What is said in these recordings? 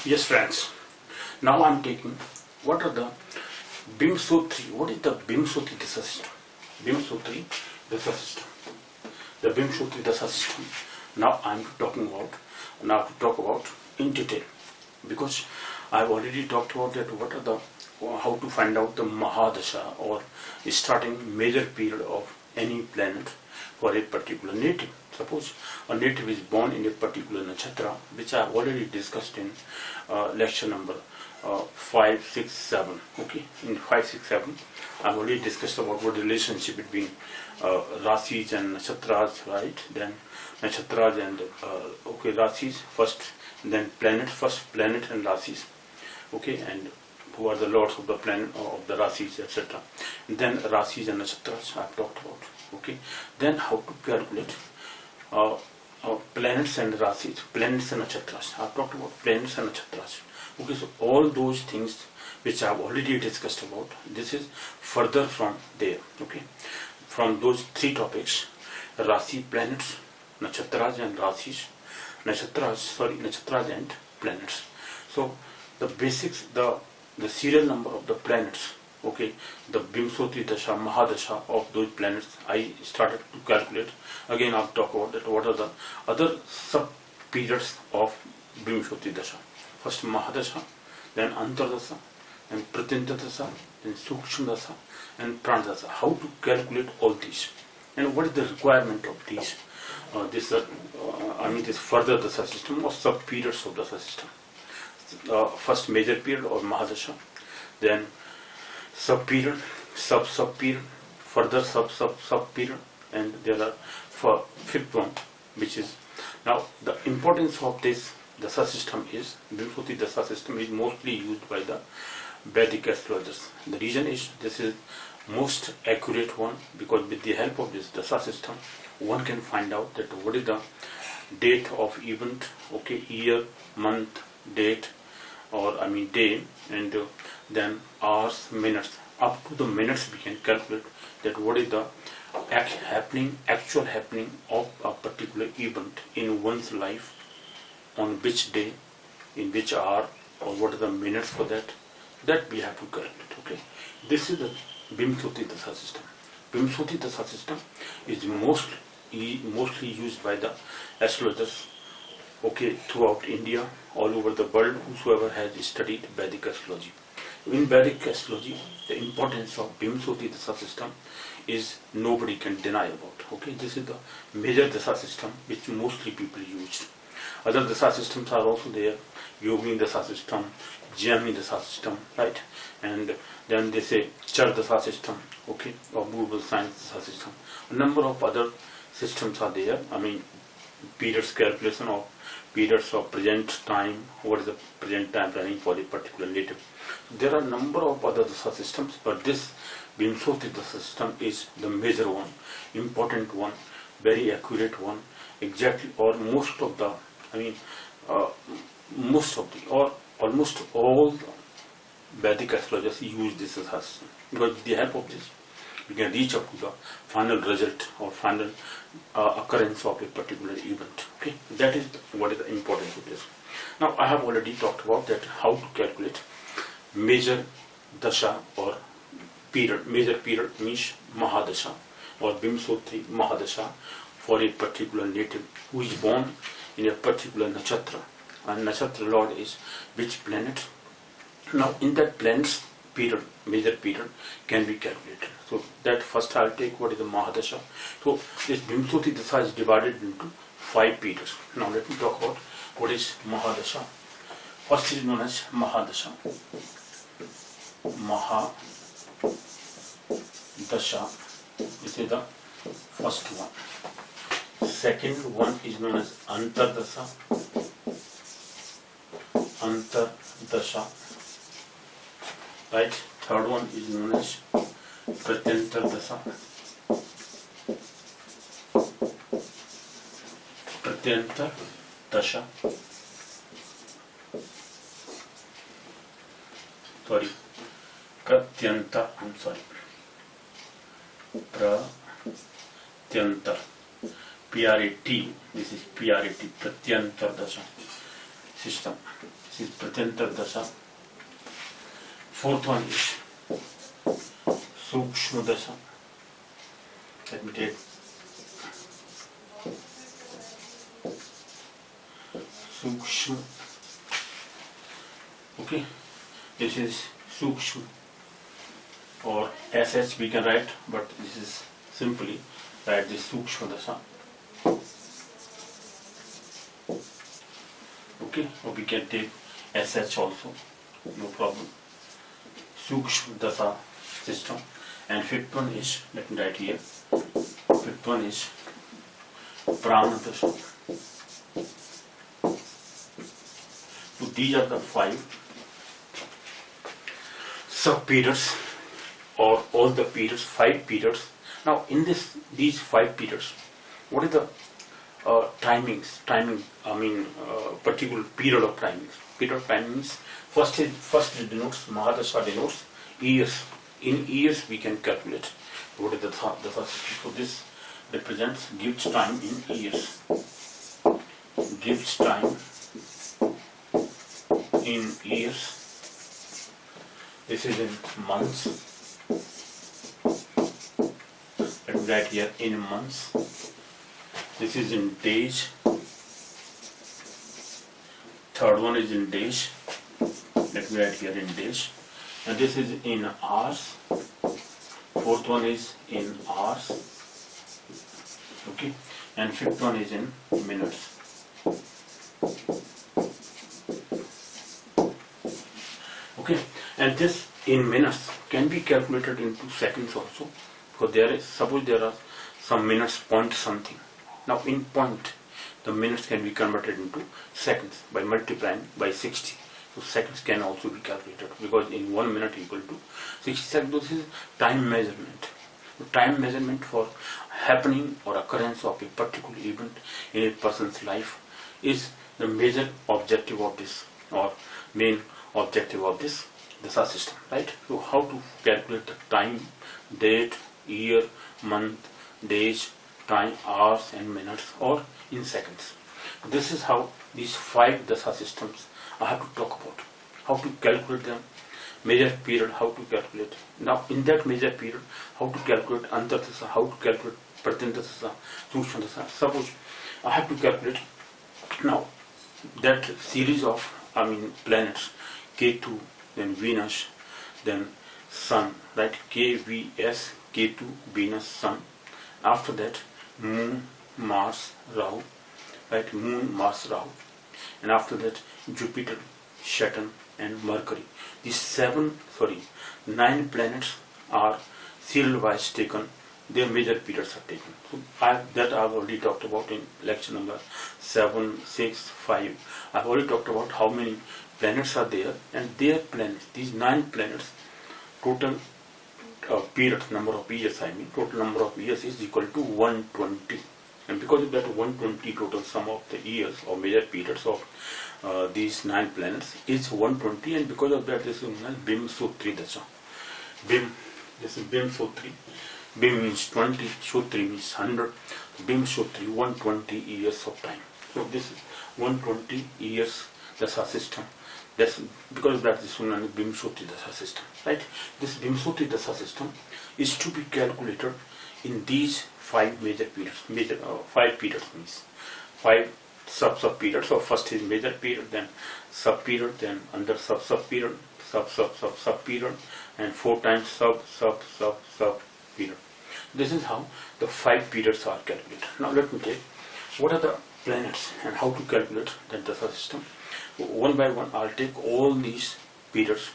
Yes, friends. Now I'm taking what are the Vimsottary. What is the Vimsottary Dasha system? Vimsottary Dasha system. The Vimsottary Dasha system. Now I'm talking about. Now to talk about in detail, because I've already talked about that. What are the how to find out the Mahadasha or starting major period of any planet for a particular native. Suppose a native is born in a particular nakshatra, which I have already discussed in lecture number 5, 6, 7. Okay, in 5, 6, 7, I've already discussed about what the relationship between rasis and nakshatras, right? Then nakshatras and rasis first, then planets first, planet and rasis. Okay, and who are the lords of the planet of the rasis, etc. Then rasis and nakshatras I've talked about. Okay, then how to calculate planets and rasis, planets and nakshatras. I've talked about planets and nakshatras. Okay, so all those things which I've already discussed about, this is further from there. Okay, from those three topics, Rasi, planets, nakshatras and rasis, nakshatras and planets. So the basics, the serial number of the planets, okay, the Vimsottary Dasha, Mahadasha of those planets, I started to calculate. Again, I'll talk about that. What are the other sub periods of Vimsottary Dasha? First Mahadasha, then Antardasha, then Pratyantadasha, then Sukshma Dasha, and Pranadasha. How to calculate all these, and what is the requirement of these? This further Dasha system or sub periods of Dasha system. First major period or Mahadasha, then sub period, sub period, further sub period, and there are for fifth one, which is now the importance of this Dasha system is Vimsottary Dasha system is mostly used by the Vedic astrologers. The reason is this is most accurate one, because with the help of this Dasha system, one can find out that what is the date of event, okay, year, month, date, or day, and then hours, minutes, up to the minutes we can calculate that what is the actual happening of a particular event in one's life, on which day, in which hour, or what are the minutes for that we have to calculate. Okay, this is the Vimsottary Dasha system. Vimsottary Dasha system is mostly used by the astrologers, okay, throughout India, all over the world, whosoever has studied Vedic astrology. In Vedic astrology, the importance of Vimsottary Dasha system is nobody can deny about. Okay, this is the major Dasha system which mostly people used. Other Dasha systems are also there, Yogini Dasha system, Jyamini Dasha system, right? And then they say Char Dasha system, okay, or movable science Dasha system. A number of other systems are there. Periods calculation of periods of present time, what is the present time running for a particular native. There are a number of other Dasha systems, but this Vimsottary Dasha system is the major one, important one, very accurate one, exactly, or most of the, or almost all Vedic astrologers use this Dasha system, because with the help of this, we can reach up to the final result or final occurrence of a particular event. Okay, that is what is the importance of this. Now, I have already talked about that how to calculate major dasha or period. Major period means Mahadasha or Vimsottary Mahadasha for a particular native who is born in a particular nakshatra, and nakshatra lord is which planet. Now, in that planet's period, major period can be calculated. So that first I'll take what is the Mahadasha. So this Vimsottary Dasha is divided into 5 periods. Now let me talk about what is Mahadasha. First is known as Mahadasha. Mahadasha, this is the first one. Second one is known as Antardasha. Antardasha. Right. Third one is known as Pratyantardasha. Pratyantardasha. Pratyanta. PRAT. This is PRAT. Pratyantardasha. system. This is Pratyanta Dasha. Fourth one is Sukshma Dasha. Let me take Sukshma. Okay, this is Sukshma, or SH we can write, but this is simply write this Sukshma Dasha. Okay, or we can take SH also, no problem. Sukshma Dasha system. And fifth one is, let me write here, fifth one is Prana Dasha. So these are the 5 sub-periods, or all the periods, 5 periods. Now in these 5 periods, what is the timing, particular period of timings. Period of timings, first it denotes, Mahadasha denotes years. In years we can calculate what is the Dasha. So this represents, gives time in years. Gives time in years. This is in months. Let me write here in months. This is in days. Third one is in days. Let me write here in days. And this is in hours. Fourth one is in hours. Okay. And fifth one is in minutes. Okay. And this in minutes can be calculated into seconds also. Because there is, suppose there are some minutes, point something. Now in point, the minutes can be converted into seconds by multiplying by 60. So seconds can also be calculated, because in 1 minute equal to 60 seconds. This is time measurement. The time measurement for happening or occurrence of a particular event in a person's life is the major objective of this, or main objective of this Dasha system, right? So how to calculate the time, date, year, month, days, time, hours and minutes, or in seconds. This is how these 5 Dasha systems I have to talk about. How to calculate them, major period, how to calculate. Now in that major period, how to calculate Antar Dasha, how to calculate Pratyanta Dasha, Sukshma Dasha. Suppose I have to calculate now that series of planets, Ketu, then Venus, then Sun, right? KVS, Ketu, Venus, Sun. After that, Moon, Mars, Rahu, right? Moon, Mars, Rahu. And after that, Jupiter, Saturn and Mercury. These 9 planets are serial wise taken, their major periods are taken. So that I've already talked about in lecture number 7, 6, 5. I've already talked about how many planets are there, and their planets, these 9 planets, total period, number of years, total number of years is equal to 120. And because of that 120 total sum of the years or major periods of these 9 planets is 120, and because of that this is known as Vimsottary Dasha. This is Vimsottary. Vim means 20, Sotri means 100. Vimsottary, 120 years of time. So this is 120 years Dasha system. That's because of that this is known as Vimsottary Dasha system. Right? This Vimsottary Dasha system is to be calculated in these 5 major periods. 5 periods means 5 sub-periods. So first is major period, then sub-period, then under sub-period, sub-period, and 4 times sub-period. This is how the 5 periods are calculated. Now let me take what are the planets and how to calculate the Dasha system. One by one I'll take all these periods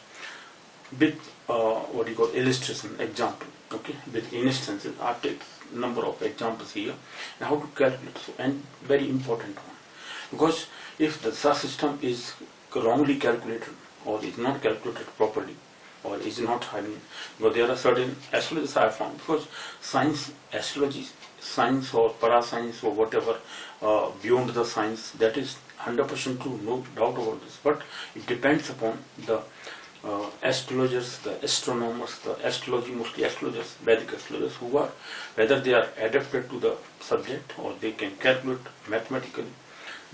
with illustration, example. Okay, with instances I'll take number of examples here and how to calculate. So, and very important one, because if the Dasha system is wrongly calculated or is not calculated properly or is not, because there are certain astrologies I have found, because science, astrology, science or para-science or whatever beyond the science, that is 100% true, no doubt about this, but it depends upon the astrologers, the astronomers, the astrology, mostly astrologers, Vedic astrologers, who are, whether they are adapted to the subject or they can calculate mathematically,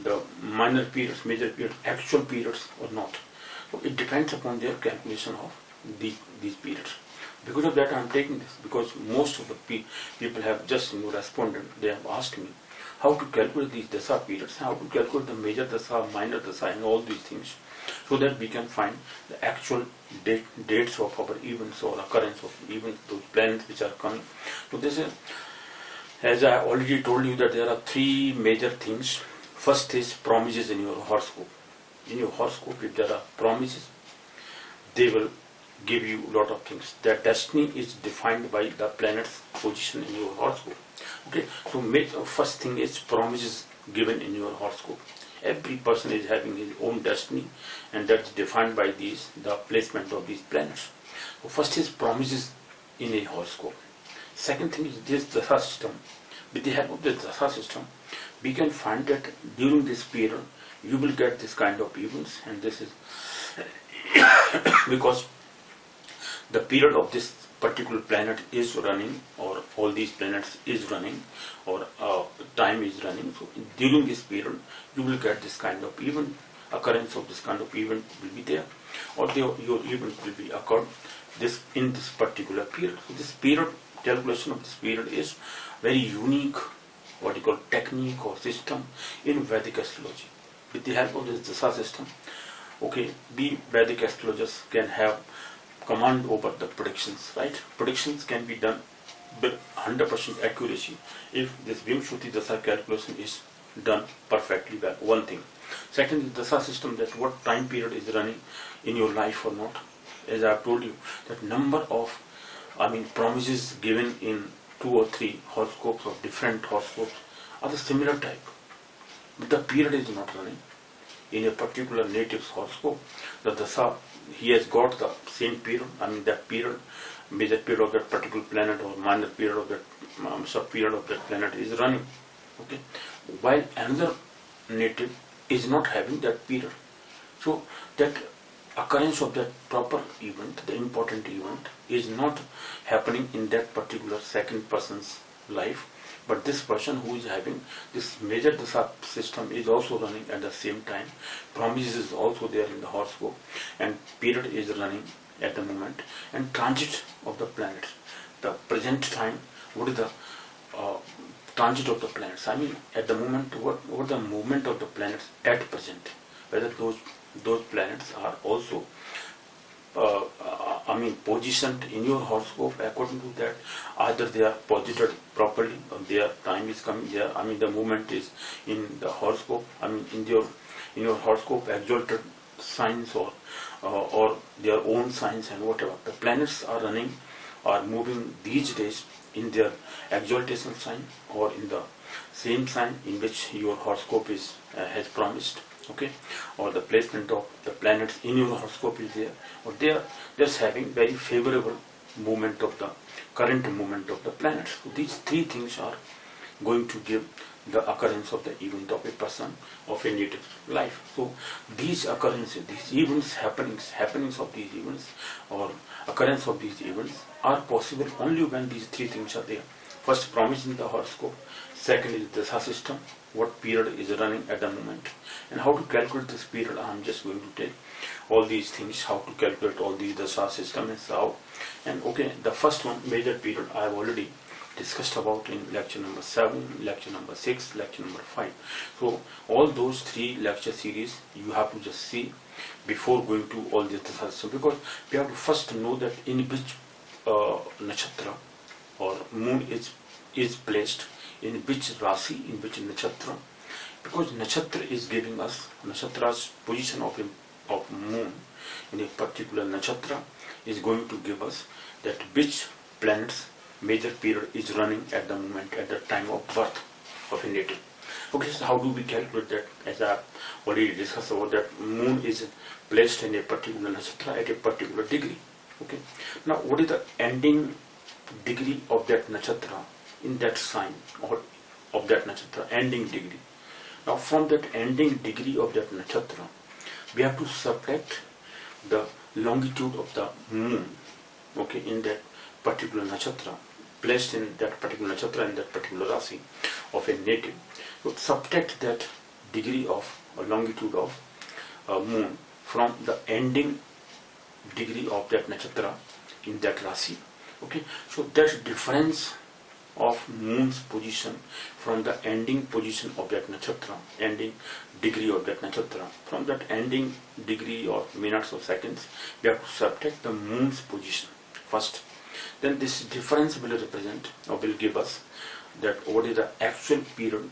the minor periods, major periods, actual periods or not. So it depends upon their calculation of these periods. Because of that I am taking this, because most of the people have just responded. They have asked me how to calculate these Dasha periods, how to calculate the major Dasha, minor Dasha and all these things, so that we can find the actual dates of our events or occurrence of even those planets which are coming. So this is, as I already told you, that there are three major things. First is promises in your horoscope. In your horoscope, if there are promises, they will give you a lot of things. Their destiny is defined by the planet's position in your horoscope. Okay, so first thing is promises given in your horoscope. Every person is having his own destiny, and that's defined by the placement of these planets. So first is promises in a horoscope. Second thing is this Dasha system. With the help of the Dasha system, we can find that during this period you will get this kind of events, and this is because the period of this particular planet is running, or all these planets is running, or time is running. So during this period you will get this kind of event, occurrence of this kind of event will be there, or your event will be occurred in this particular period. So this period, calculation of this period is very unique, what you call technique or system in Vedic astrology. With the help of this Dasha system, okay, we Vedic astrologers can have command over the predictions, right? Predictions can be done with 100% accuracy if this Vimsottary Dasha calculation is done perfectly well. One thing. Second, the Dasha system, that what time period is running in your life or not. As I have told you, that number of promises given in 2 or 3 horoscopes of different horoscopes are the similar type, but the period is not running. In a particular native's horoscope, the Dasha, he has got the same period, that period, major period of that particular planet or minor period of that sub period of that planet is running. Okay, while another native is not having that period. So that occurrence of that proper event, the important event, is not happening in that particular second person's life, but this person who is having this major Dasha system is also running at the same time. Promises is also there in the horoscope, and period is running at the moment, and transit of the planets. The present time, what is the transit of the planets? At the moment, what the movement of the planets at present? Whether those planets are also positioned in your horoscope according to that. Either they are posited properly, or their time is coming there. The movement is in the horoscope. In your horoscope, exalted signs or their own signs and whatever. The planets are running, are moving these days in their exaltation sign or in the same sign in which your horoscope has promised. Okay, or the placement of the planets in your horoscope is there, or they are just having very favorable movement of the current movement of the planets. So these three things are going to give the occurrence of the event of a person, of a native life. So these occurrences, these events, happenings of these events or occurrence of these events are possible only when these three things are there. First, promise in the horoscope. Second is the Dasha system, what period is running at the moment, and how to calculate this period. I am just going to take all these things, how to calculate all these Dasha system and how. And okay, the first one, major period, I have already discussed about in lecture number 7, lecture number 6, lecture number 5. So all those 3 lecture series you have to just see before going to all this Dasha system, because we have to first know that in which nakshatra or moon is placed, in which rasi, in which nakshatra, because nakshatra is giving us, nakshatra's position of moon in a particular nakshatra is going to give us that which planet's major period is running at the moment, at the time of birth of a native. Okay, so how do we calculate that? As I already discussed about that, moon is placed in a particular nakshatra at a particular degree. Okay, now what is the ending degree of that nakshatra in that sign, or of that nakshatra, ending degree? Now from that ending degree of that nakshatra, we have to subtract the longitude of the moon, okay, in that particular nakshatra, placed in that particular nakshatra, in that particular rasi of a native. So subtract that degree of or longitude of moon from the ending degree of that nakshatra in that rasi. Okay, so that difference of moon's position from the ending position of that nakshatra, ending degree of that nakshatra, from that ending degree or minutes or seconds, we have to subtract the moon's position first. Then this difference will represent or will give us that what is the actual period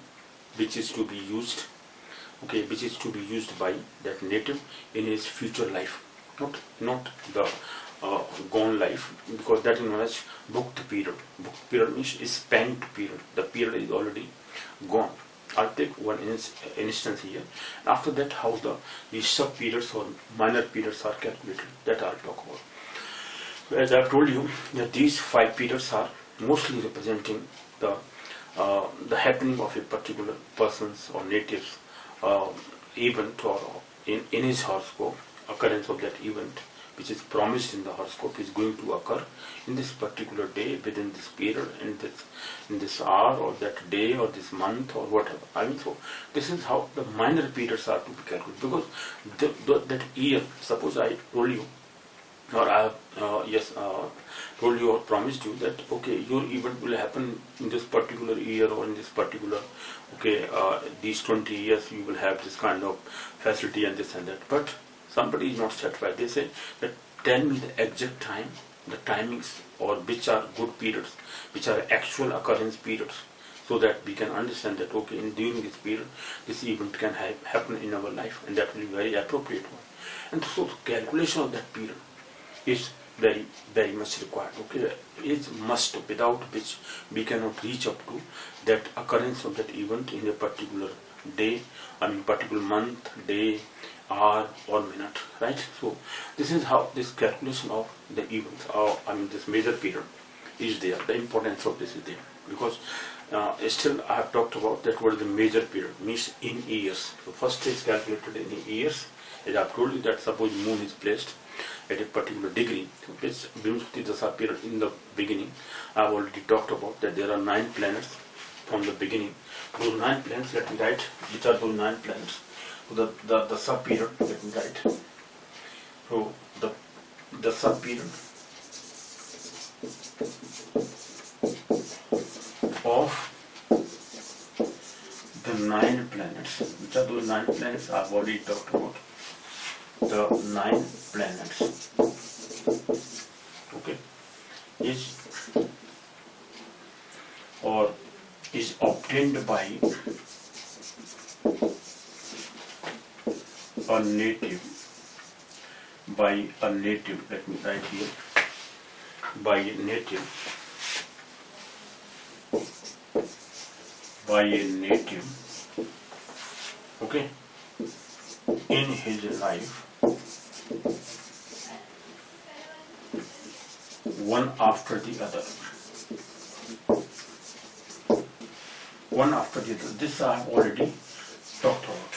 which is to be used, okay, which is to be used by that native in his future life, not the gone life, because that is known as booked period. Booked period means spent period. The period is already gone. I'll take one instance here. After that, how the sub periods or minor periods are calculated, that I'll talk about. As I've told you, that these 5 periods are mostly representing the happening of a particular person's or native's event, or in his horoscope, occurrence of that event which is promised in the horoscope is going to occur in this particular day, within this period, in this hour, or that day, or this month, or whatever. I mean, so this is how the minor periods are to be calculated, because that year, suppose I told you, or I have told you or promised you that okay, your event will happen in this particular year or in this particular, okay, these 20 years you will have this kind of facility and this and that, but somebody is not satisfied. They say that tell me the exact time, the timings, or which are good periods, which are actual occurrence periods, so that we can understand that okay, during this period this event can happen in our life, and that will be very appropriate one. And so calculation of that period is very, very much required. Okay, is must, without which we cannot reach up to that occurrence of that event in a particular day, I mean particular month, day, hour, or minute, right? So this is how this calculation of the events, or I mean this major period, is there. The importance of this is there, because still I have talked about that what is the major period means in years. So first is calculated in years. As I have told you that suppose moon is placed at a particular degree, which Vimsottary Dasha period in the beginning, I have already talked about that there are 9 planets from the beginning. Those 9 planets, let me write which are those 9 planets. So the sub period, let me write. So the sub period of the 9 planets, which are those 9 planets I have already talked about. The 9 planets, okay, is obtained by a native, let me write here, by a native, okay, in his life, one after the other. One after the other. This I have already talked about.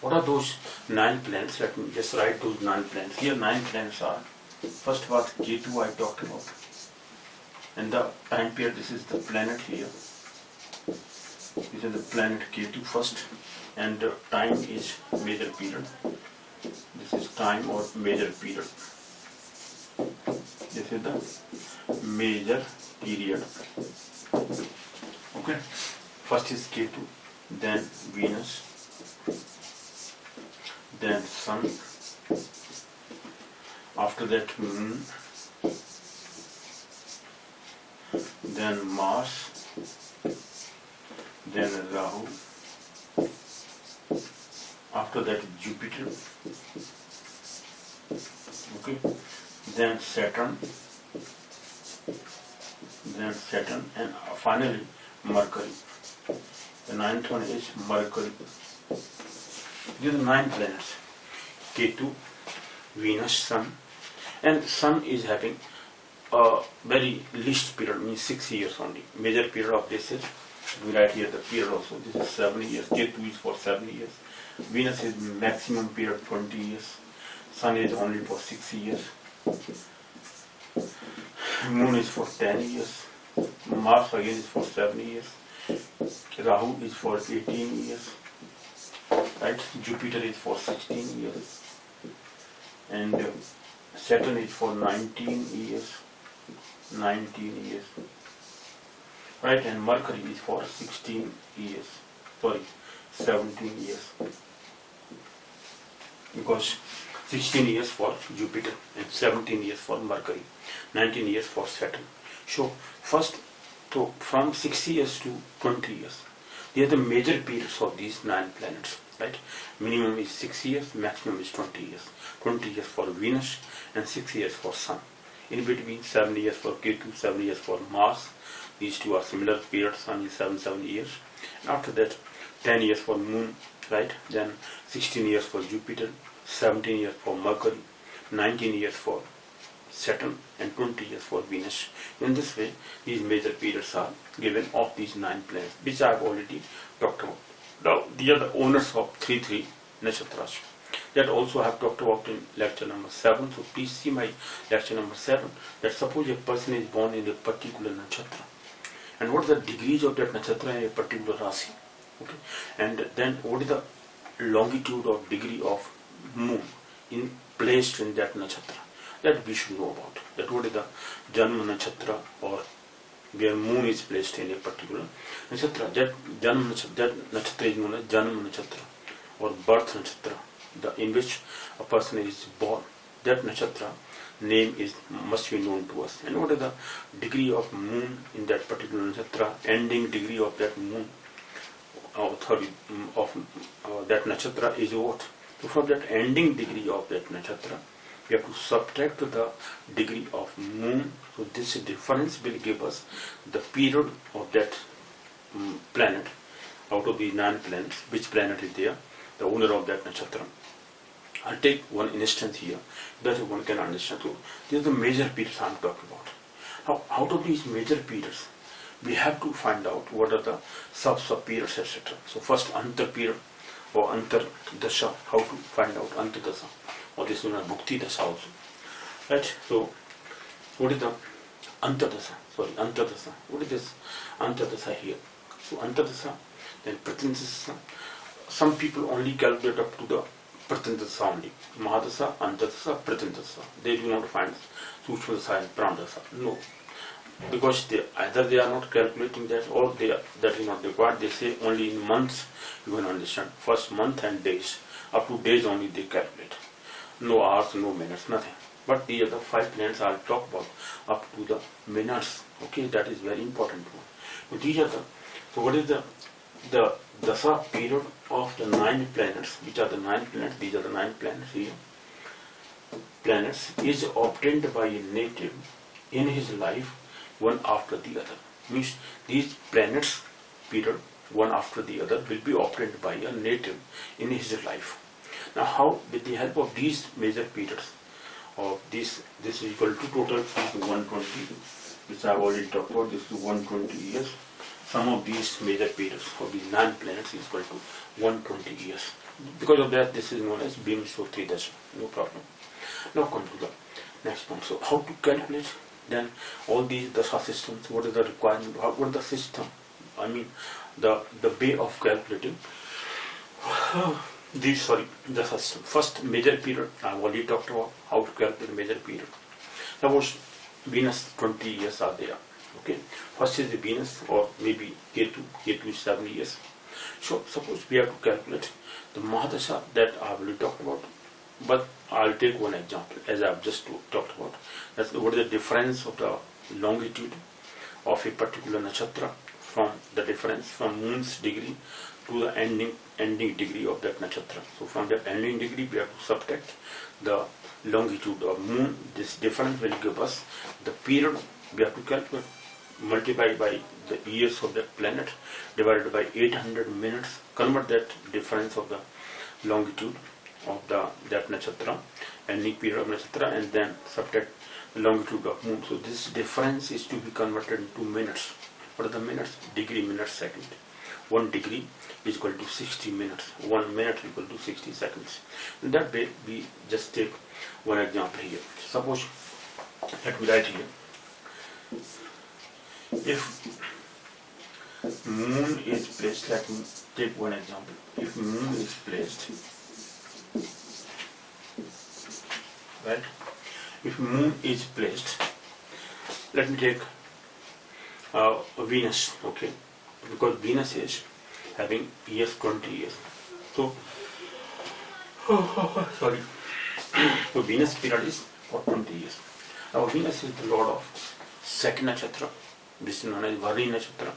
What are those 9 planets? Let me just write those 9 planets. Here 9 planets are. First was Ketu I talked about. And the time period, this is the planet here. This is the planet Ketu first. And the time is major period. This is time or major period. This is the major period. Okay. First is Ketu, then Venus, then Sun, after that Moon, then Mars, then Rahu, after that Jupiter, okay, then Saturn, and finally Mercury. The 9th one is Mercury. These are 9 planets: Ketu, Venus, Sun, and Sun is having a very least period, means 6 years only. Major period of this is, we write here the period also. This is 7 years. Ketu is for 7 years. Venus is maximum period 20 years. Sun is only for 6 years. Moon is for 10 years. Mars again is for 7 years. Rahu is for 18 years. right? Jupiter is for 16 years, and Saturn is for 19 years, 19 years, right? And Mercury is for 16 years, sorry, 17 years, because 16 years for Jupiter and 17 years for Mercury, 19 years for Saturn. So first, so from 6 years to 20 years, they are the major periods of these 9 planets, right? Minimum is 6 years, maximum is 20 years. 20 years for Venus and 6 years for Sun. In between, 7 years for Ketu, 7 years for Mars. These two are similar periods, Sun is 7 years. And after that, 10 years for Moon, right? Then 16 years for Jupiter, 17 years for Mercury, 19 years for Saturn, and 20 years for Venus. In this way, these major periods are given of these 9 planets, which I have already talked about. Now, these are the owners of 3 nakshatras. That also I have talked about in lecture number 7. So please see my lecture number 7. That suppose a person is born in a particular nakshatra, and what is the degrees of that nakshatra in a particular rasi, okay? And then what is the longitude or degree of moon placed in that nakshatra, that we should know about. That what is the Janma nakshatra, or where moon is placed in a particular nakshatra. That nakshatra is known as Janma nakshatra or birth nakshatra, in which a person is born. That nakshatra name must be known to us. And what is the degree of moon in that particular nakshatra, ending degree of that moon, that nakshatra is what? So from that ending degree of that nakshatra, we have to subtract the degree of moon. So this difference will give us the period of that planet. Out of these 9 planets, which planet is there, the owner of that nakshatra. I'll take one instance here that one can understand. So these are the major periods I'm talking about. Now, out of these major periods, we have to find out what are the sub periods, etc. So first, antar period or antar dasha. How to find out antar dasha, or this is known as bhukti dasha also, right? So what is the antar dasha? Sorry, antar dasha. What is this antar dasha here? So antar dasha, then pratinta dasha. Some people only calculate up to the pratinta dasha only. Mahadasha, antar dasha, pratinta dasha. They do not find sukshma dasha and prana dasha. No. Because either they are not calculating that, or that is not required. They say only in months you can understand. First month and days. Up to days only they calculate. No hours, no minutes, nothing. But the other 5 planets I'll talk about up to the minutes. Okay, that is very important one. So these are so what is the dasha period of the 9 planets? Which are the 9 planets? These are the 9 planets here. Planets is obtained by a native in his life, one after the other. Means these planets period one after the other will be obtained by a native in his life. Now how, with the help of these major periods of this is equal to total is 120, which I have already talked about. This is 120 years. Some of these major periods of these 9 planets is equal to 120 years. Because of that, this is known as Vimsottary Dasha. No problem. Now come to the next one. So how to calculate then all these dasha systems? What is the requirement? What is the system? I mean the way of calculating the system. First, major period. I have already talked about how to calculate major period. Suppose Venus 20 years are there. Okay. First is the Venus, or maybe Ketu. Ketu is 7 years. So suppose we have to calculate the Mahadasha that I have already talked about. But I'll take one example, as I have just talked about. That's what is the difference of the longitude of a particular nakshatra, from the difference from moon's degree to the ending degree of that nakshatra. So from that ending degree, we have to subtract the longitude of moon. This difference will give us the period. We have to calculate, multiply by the years of that planet, divided by 800 minutes, convert that difference of the longitude of that nakshatra, ending period of nakshatra, and then subtract the longitude of moon. So this difference is to be converted into minutes. What are the minutes? Degree, minute, second. 1 degree is equal to 60 minutes. 1 minute is equal to 60 seconds. In that way, we just take one example here. Suppose, let me write here. If moon is placed, let me take one example. If moon is placed, right? If moon is placed, let me take Venus, okay? Because Venus is having years, 20 years. So, sorry. So Venus period is for 20 years. Now Venus is the lord of second nakshatra, this is known as Bharani nakshatra.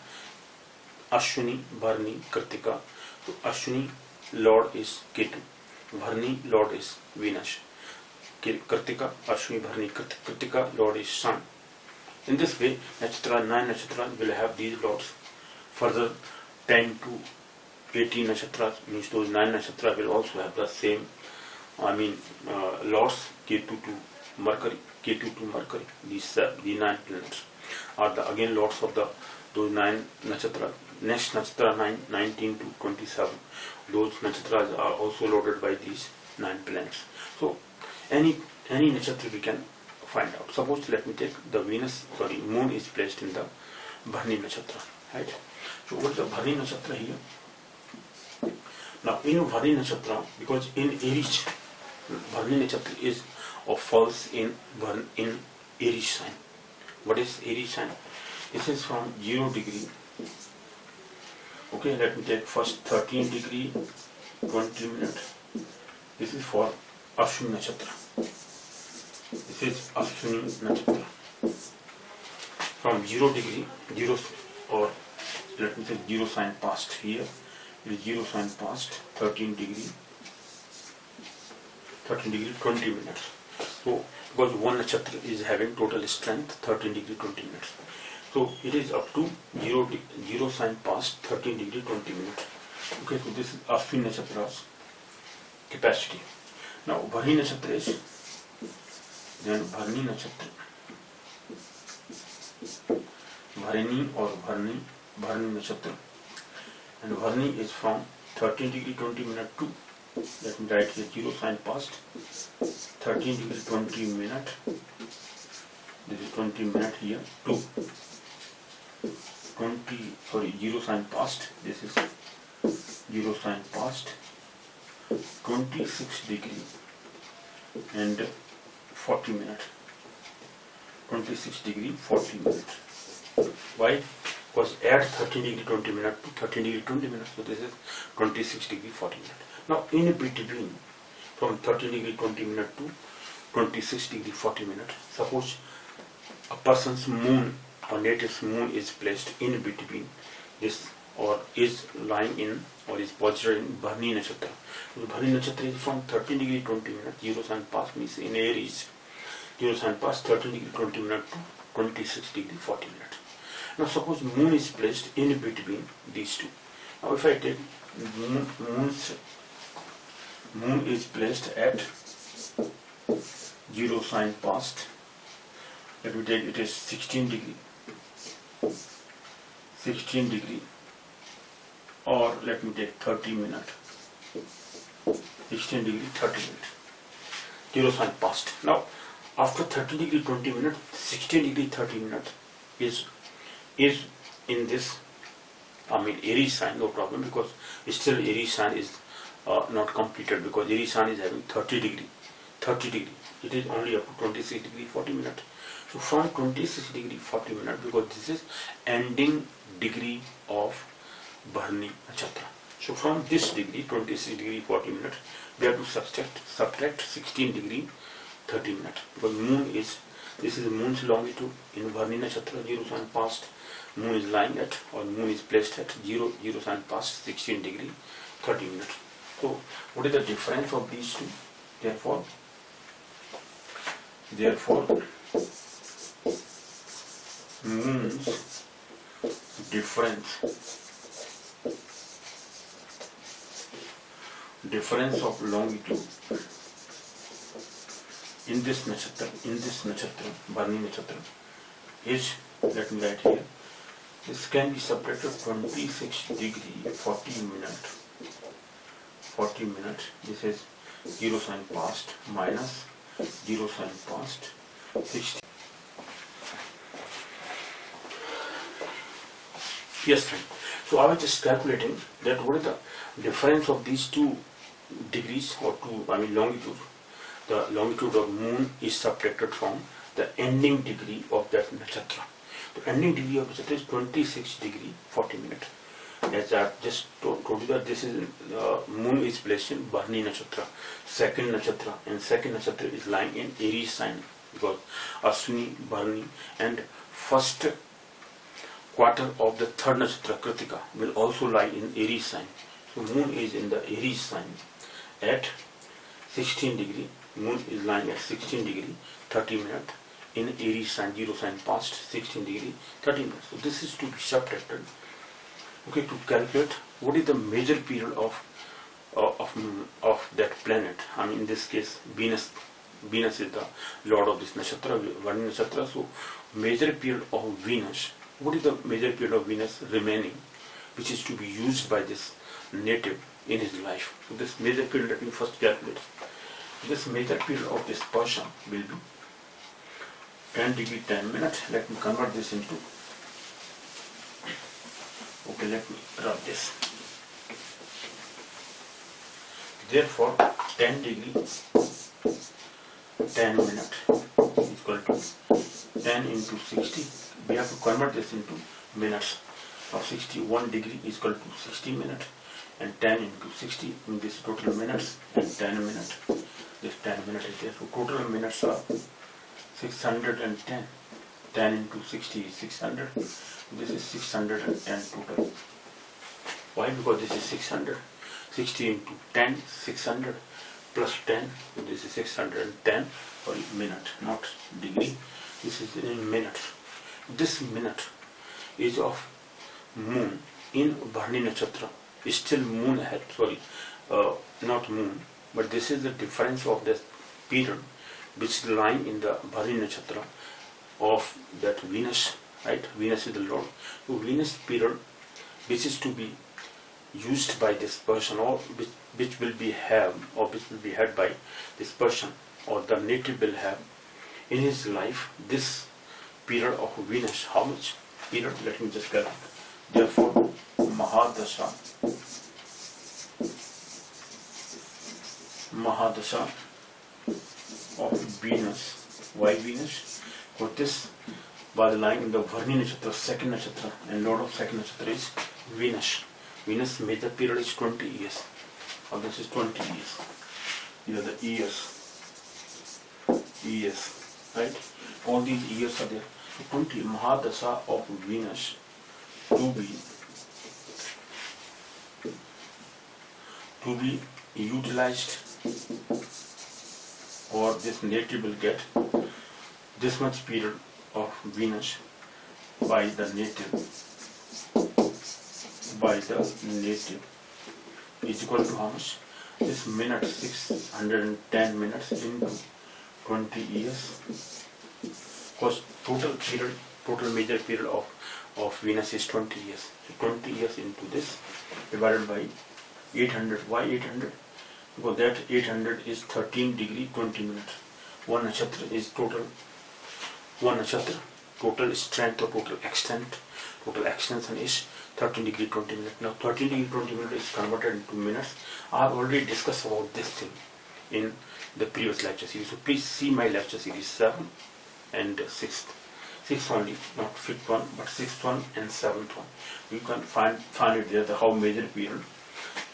Ashwini, Bharani, Kritika. So Ashwini lord is Ketu, Bharani lord is Venus, Kritika, Ashwini, Bharani, Kritika lord is Sun. In this way, nakshatra, 9 nakshatras will have these lords. Further, 10 to 18 nakshatras, means those 9 nakshatras will also have the same, lords, Ketu to Mercury, these the 9 planets are the again lords of those 9 nakshatras. Next nakshatra 19 to 27, those nakshatras are also loaded by these 9 planets. So any nakshatra we can find out. Suppose let me take the moon is placed in the Bharani nakshatra, right? So what is the Bharani nakshatra here? Now in Bharani nakshatra, because in Aries, Bharani nakshatra is or falls in Aries sign. What is Aries sign? This is from 0 degree. Okay, let me take first 13 degree 20 minutes. This is for Ashwini nakshatra. This is Ashwini nakshatra. From 0 degree, 0 or let me say 0 sign past here. It is 0 sign past 13 degree 20 minutes. So because one nakshatra is having total strength 13 degree 20 minutes. So it is up to 0 sign past 13 degree 20 minutes. Okay, so this is Ashwini nakshatra's capacity. Now Bharani nakshatra is then Bharani nakshatra. Bharani or Bharani nakshatra. And Bharani is from 13 degree 20 minutes to, let me write here, 0 sign past 13 degree 20 minutes. This is 20 minutes here to 0 sign past. This is 0 sign past 26 degree and 40 minutes. 26 degree 40 minutes. Why? Because add 13 degree 20 minutes to 13 degree 20 minutes. So this is 26 degree 40 minutes. Now in between, from 13 degree 20 minutes to 26 degree 40 minutes, suppose a person's moon or native's moon is placed in between this, or is lying in, or is posited in Bharani nakshatra. So Bharani nakshatra is from 13 degree 20 minutes, 0 sign past means in Aries, 0 sign past 13 degree 20 minutes to 26 degree 40 minutes. Now suppose moon is placed in between these two. Now if I take moon is placed at 0 sign past, let me take it is 16 degree, or let me take 30 minutes, 16 degree 30 minutes, 0 sign past. Now after 30 degree 20 minutes, 16 degree 30 minutes is in this, Aries sign, no problem, because still Aries sign is not completed, because Aries sign is having 30 degree. It is only up to 26 degree 40 minutes. So from 26 degree 40 minutes, because this is ending degree of Bharani nakshatra. So from this degree, 26 degree 40 minutes, we have to subtract 16 degree 30 minutes, because this is moon's longitude in Bharani nakshatra, 0 sign past. Moon is lying at, or moon is placed at 0 sign past 16 degree 30 minutes. So what is the difference of these two? Therefore moon's difference of longitude in this nakshatra, Bharani nakshatra, is, let me write here, this can be separated 26 degree 40 minutes. This is 0 sign past minus 0 sign past 60. Yes, friend. So I was just calculating that what is the difference of these 2 degrees or longitude. The longitude of moon is subtracted from the ending degree of that nakshatra. The ending degree of nakshatra is 26 degree 40 minutes. As I just told you that this is moon is placed in Bharani nakshatra, second nakshatra, and second nakshatra is lying in Aries sign, because Ashwini, Bharani, and first quarter of the third nakshatra Kritika will also lie in Aries sign. So moon is in the Aries sign at 16 degree. Moon is lying at 16 degree 30 minutes in Aries sign, 0 sign past 16 degree 30 minutes. So this is to be subtracted. Okay, to calculate what is the major period of that planet. In this case, Venus. Venus is the lord of this nakshatra, Varni nakshatra. So, major period of Venus. What is the major period of Venus remaining, which is to be used by this native in his life? So, this major period, let me first calculate. This major period of this person will be 10 degree 10 minutes. Let me convert this into. Okay, let me rub this. Therefore, 10 degree 10 minutes is equal to 10 into 60. We have to convert this into minutes. Of 61 degree is equal to 60 minutes, and 10 into 60 in this total minutes, and 10 minutes. This 10 minutes is there. So total minutes are 610. 10 into 60 is 600. This is 610 total. Why? Because this is 600. 60 into 10, 600 plus 10. So this is 610 for minute, not degree. This is in minutes. This minute is of moon in Bharani nakshatra. Still moon ahead. Sorry, not moon. But this is the difference of the period which is lying in the Bharani nakshatra of that Venus, right? Venus is the Lord. So Venus period which is to be used by this person, or which will be had by this person, or the native will have in his life, this period of Venus. How much period? Let me just calculate. Therefore, Mahadasha of Venus. Why Venus? For this was lying in the Varni nakshatra, second nakshatra, and lord of second nakshatra is Venus. Venus major period is 20 years. Or this is 20 years. These are the years, right? All these years are there. So 20 Mahadasha of Venus to be utilized, or this native will get this much period of Venus by the native is equal to how much? This minute, 610 minutes into 20 years. Because total major period of Venus is 20 years. So 20 years into this divided by 800. Why 800? Because that 800 is 13 degree 20 minutes. One nakshatra is total. One nakshatra, total strength or total extension is 13 degree 20 minutes. Now 13 degree 20 minutes is converted into minutes. I have already discussed about this thing in the previous lecture series. So please see my lecture series 7 and 6th. 6th only, not 5th one, but 6th one and 7th one. You can find it there, how major period.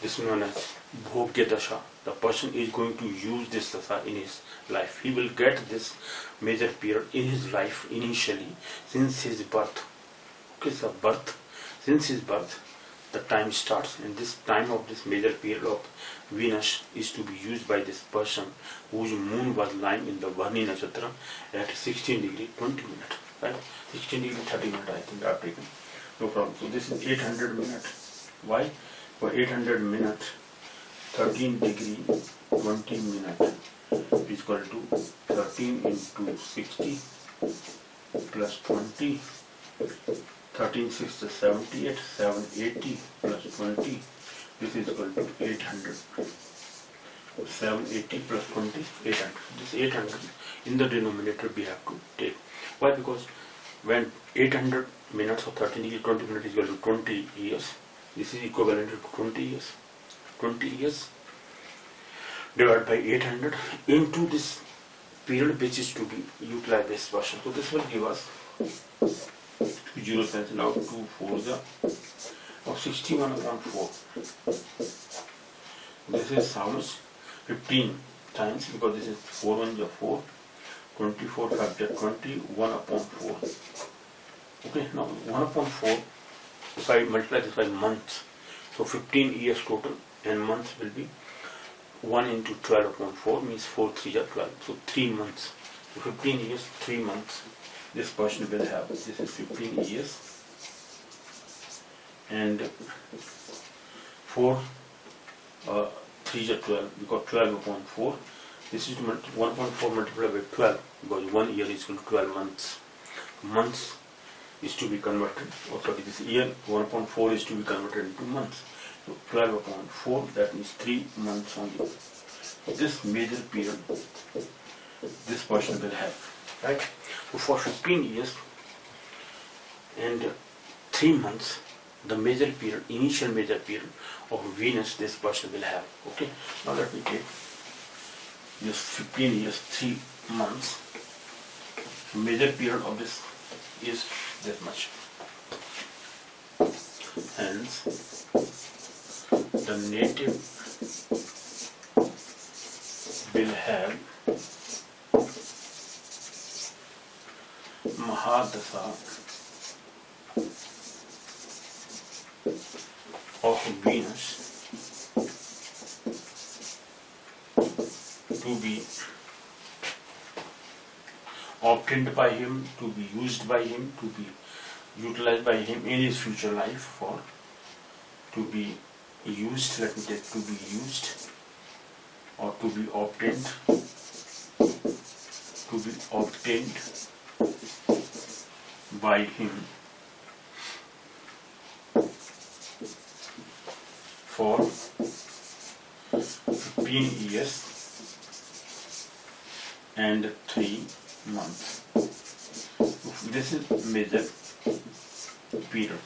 This is known as Bhogya Dasha. The person is going to use this Dasha in his life. He will get this major period in his life initially since his birth. Okay, so birth. Since his birth, the time starts, and this time of this major period of Venus is to be used by this person whose moon was lying in the Varni nakshatra at 16 degree 20 minutes. Right? 16 degree 30 minutes, I think I have taken. No problem. So this is 800 minutes. Why? For 800 minutes, 13 degree 20 minutes is equal to 13 into 60 plus 20. 13 6 is 78, 780 plus 20. This is equal to 800. 780 plus 20, 800. This 800 in the denominator we have to take. Why? Because when 800 minutes or 13 degree 20 minutes is equal to 20 years, This is equivalent to 20 years. 20 years divided by 800 into this period which is to be utilized this version. So this will give us 0 cents now 2 4 of 61 upon 4. This is how much? 15 times, because this is 4 1 is 4, 24 5 is 20, 1 upon 4. Okay, now 1 upon 4, if I multiply this by months, so 15 years total, and months will be 1 into 12 upon 4 means 4 3 are 12. So 3 months. So 15 years, 3 months. This person will have. This is 15 years. And 4 3 are 12, because 12 upon 4. This is 1 upon 4 multiplied by 12, because 1 year is equal to 12 months. Months is to be converted, or sorry, this year 1 upon 4 is to be converted into months. So 12 upon 4, that means 3 months only. This major period, this person will have, right? So for 15 years and 3 months, the major period, initial major period of Venus, this person will have. Okay, now let me take this 15 years, 3 months. Major period of this is this much. Hence, the native will have Mahadasa of Venus to be obtained by him, to be used by him, to be utilized by him in his future life, for to be used, let me take to be used, or to be obtained, by him for 15 years and 3 months. This is major period.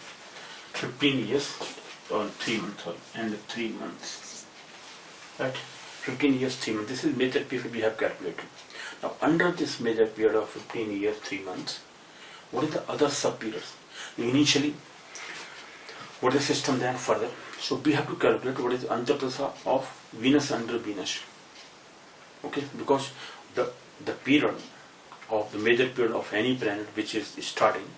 15 years or 3 months, sorry, and 3 months. Right? 15 years, 3 months. This is major period we have calculated. Now, under this major period of 15 years, 3 months, what is the other sub periods? Initially, what is the system then further? So we have to calculate what is the Antardasa of Venus under Venus. Okay, because the period of the major period of any planet which is starting,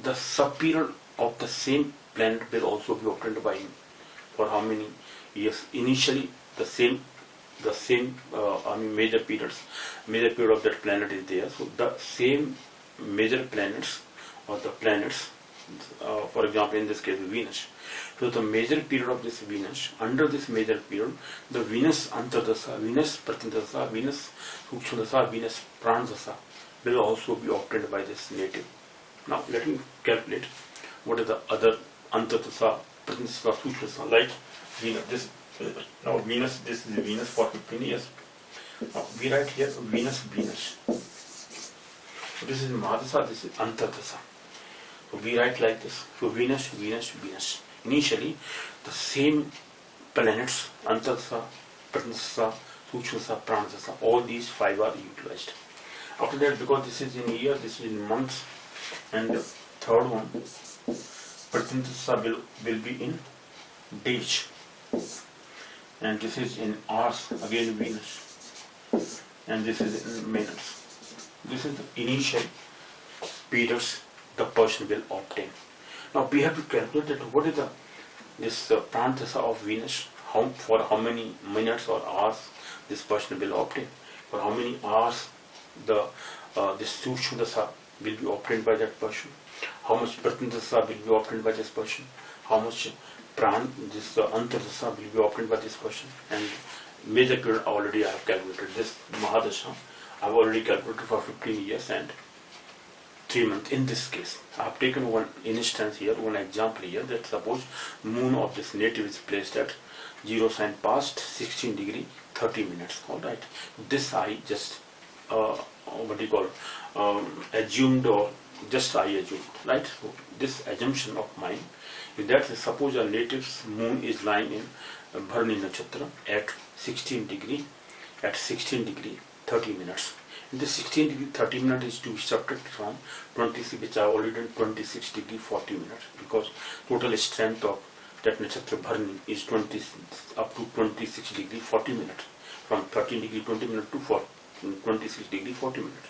the sub period of the same planet will also be obtained by him. For how many years? Initially, the same major period of that planet is there. So the same major planets, or the planets, for example, in this case Venus. So the major period of this Venus, under this major period, the Venus Antardasa, Venus Pratindasa, Venus Sukshmadasa, Venus Pranadasa will also be obtained by this native. Now let me calculate what is the other Antardasa, Pratindasa, Sukshmadasa, like Venus. This now Venus, this is Venus for 15 years. Now we write here Venus. So this is Mahadasa, this is Antardasa. So we write like this. So Venus. Initially, the same planets, Antardasa, Pratindasa, Sukshmadasa, Pranadasa, all these 5 are utilized. After that, because this is in year, this is in months, and the third one, Pratindasa will be in days, and this is in hours, again Venus, and this is in minutes. This is the initial periods the person will obtain. Now we have to calculate that what is this Pranadasa of Venus, for how many minutes or hours this person will obtain, for how many hours this Sukshmadasa will be obtained by that person, how much Pratindasa will be obtained by this person, how much this Antardasa will be obtained by this person, and major period already I have calculated. This Mahadasha I have already calculated for 15 years and 3 months. In this case, I have taken one instance here, one example here, that suppose moon of this native is placed at 0 sign past 16 degree 30 minutes. Alright, this I just assumed, or just I assumed, right? So this assumption of mine With that, suppose a native's moon is lying in Bharani Nakshatra at 16 degree, 30 minutes. In this 16 degree 30 minutes is to be subtracted from 26, which I already done 26 degree 40 minutes, because total strength of that nakshatra Bharani is 20 up to 26 degree 40 minutes, from 13 degree 20 minutes to 26 degree 40 minutes.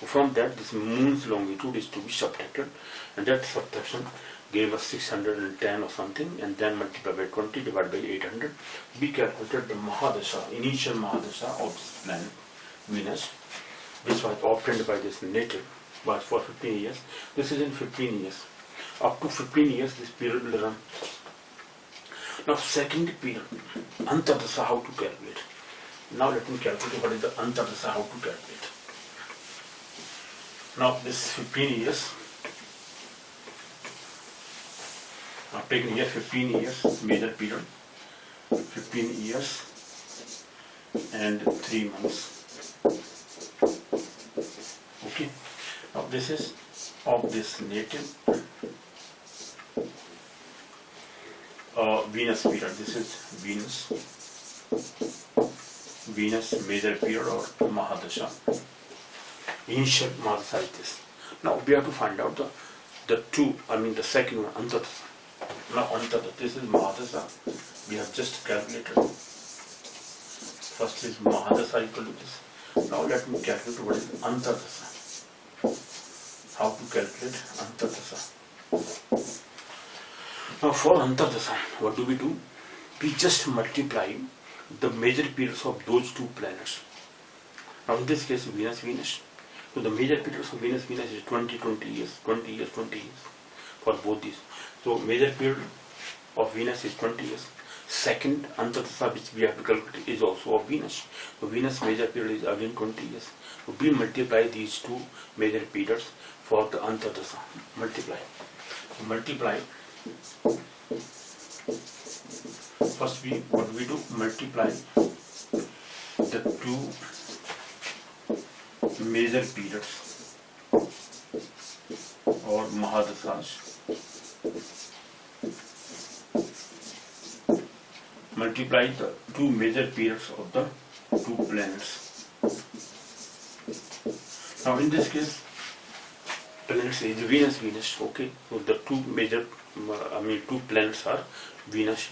So from that, this moon's longitude is to be subtracted, and that subtraction gave us 610 or something, and then multiply by 20 divided by 800. We calculated the Mahadasha, initial Mahadasha of this planet Venus, which was obtained by this native, was for 15 years. This is in 15 years. Up to 15 years, this period will run. Now, second period, Antardasha, how to calculate. Now, let me calculate what is the Antardasha, how to calculate. Now, this 15 years, I've taken here 15 years, major period, 15 years and 3 months. Okay, now this is of this native Venus period. This is Venus major period or Mahadasha. Initial Mahadasha is this. Now we have to find out the second one, Antardasha. Now Antardasha, this is Mahadasha. We have just calculated. First is Mahadasha equal to this. Now let me calculate what is Antardasha. How to calculate Antardasha. Now for Antardasha, what do? We just multiply the major periods of those two planets. Now in this case, Venus. So the major periods of Venus is 20 years for both these. So major period of Venus is 20 years. Second Antardasha, which we have to calculate, is also of Venus. So Venus major period is again 20 years. So we multiply these two major periods for the Antardasha. Multiply. First what we do, multiply the two major periods or Mahadashas. Multiply the two major periods of the two planets. Now in this case, planets is Venus. Okay, so the two major, two planets are Venus.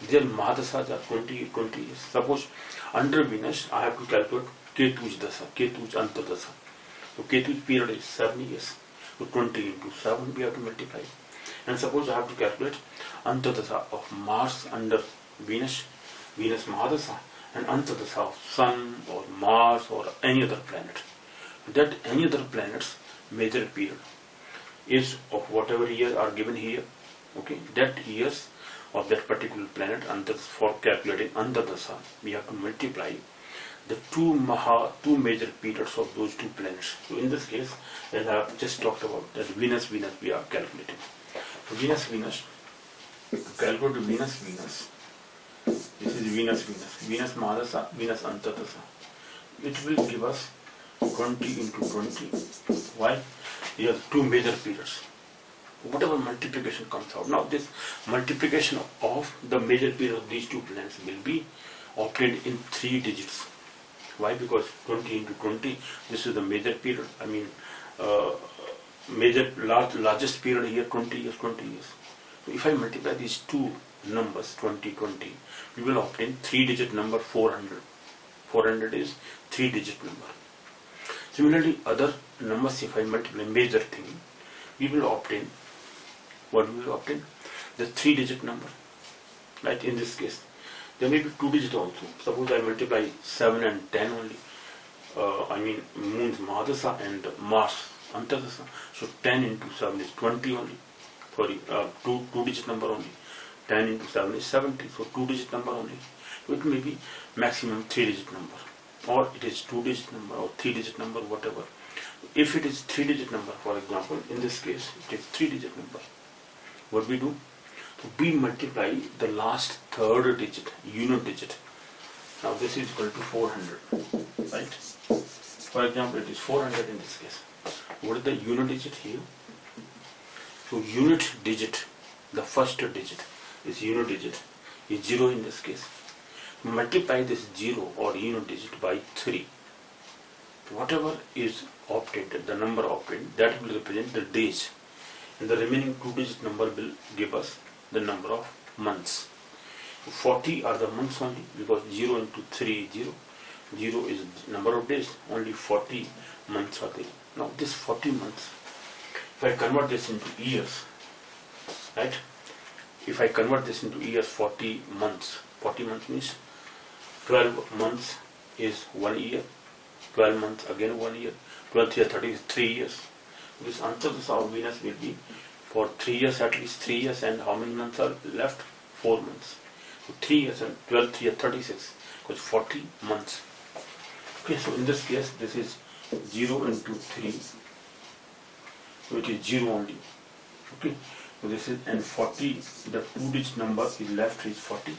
Their Mahadashas are 20 years. Suppose under Venus, I have to calculate Ketu's Dasha, Ketu's Antardasha. So Ketu's period is 7 years. So 20 into 7 we have to multiply. And suppose I have to calculate Antardasha of Mars under Venus Mahadasha, and Antardasha of Sun or Mars or any other planet. That any other planet's major period is of whatever years are given here. Okay, that years of that particular planet, and for calculating Antardasha, we have to multiply the two major periods of those two planets. So in this case, as I have just talked about, that Venus we are calculating. So Venus, calculate Venus. This is Venus Mahadasha, Venus Antardasha. It will give us 20 into 20. Why? Here are two major periods. Whatever multiplication comes out. Now this multiplication of the major period of these two planets will be obtained in 3 digits. Why? Because 20 into 20, this is the major period. Largest period here, 20 years. So if I multiply these two numbers, 20, we will obtain 3-digit number 400. 400 is 3-digit number. Similarly, other numbers, if I multiply major thing, we will obtain, what we will obtain? The 3-digit number. Right, in this case. There may be 2-digit also. Suppose I multiply 7 and 10 only. Moon's Mahadasha and Mars Antardasha. So 10 into 7 is 20 only. Sorry, 2-digit number only. 10 into 7 is 70. So 2-digit number only. So it may be maximum 3-digit number. Or it is 2-digit number or 3-digit number, whatever. If it is 3-digit number, for example, in this case, it is 3-digit number. What we do? We multiply the last third digit, unit digit. Now this is equal to 400, right? For example, it is 400 in this case. What is the unit digit here? So unit digit the first digit is unit digit is 0 in this case. Multiply this 0 or unit digit by 3. Whatever is obtained, the number obtained, that will represent the days, and the remaining 2-digit number will give us the number of months. 40 are the months only, because 0 into 3 is 0. 0 is number of days, only 40 months are there. Now this 40 months, if I convert this into years, right? If I convert this into years, 40 months means 12 months is 1 year, 12 months again 1 year, 12 3 30 is 3 years. This answer of Venus will be for 3 years, at least 3 years, and how many months are left? 4 months. So 3 years and 12 3 are 36, because 40 months. Okay, so in this case, this is 0 into 3, which is 0 only. Okay, so this is, and 40, the 2-digit number is left is 40.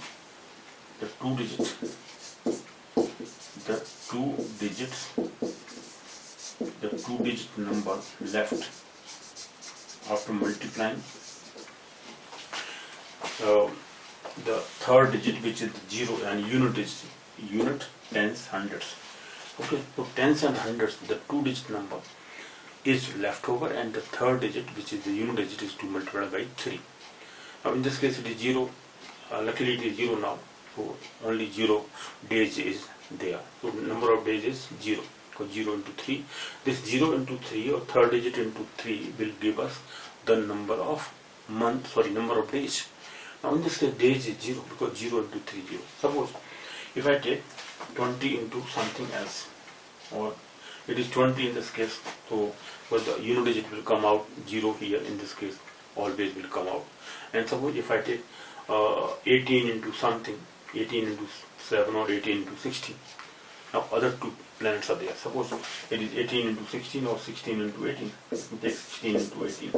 The 2 digits, the 2-digit number left after multiplying the third digit, which is 0, and unit digit, unit, tens, hundreds. Okay, so tens and hundreds, the 2-digit number is left over, and the third digit, which is the unit digit, is to multiply by 3. Now in this case it is 0, luckily it is 0 now, so only 0 days is there. So number of days is 0, because 0 into 3, this 0 into 3 or third digit into 3 will give us the number of number of days. Now in this case days is 0, because 0 into 3 0. Suppose if I take 20 into something else, or it is 20 in this case, so the unit digit will come out 0 here in this case, always will come out. And suppose if I take 18 into something, 18 into 7 or 18 into 16, now other 2 planets are there. Suppose it is 18 into 16 or 16 into 18, we take 16 into 18.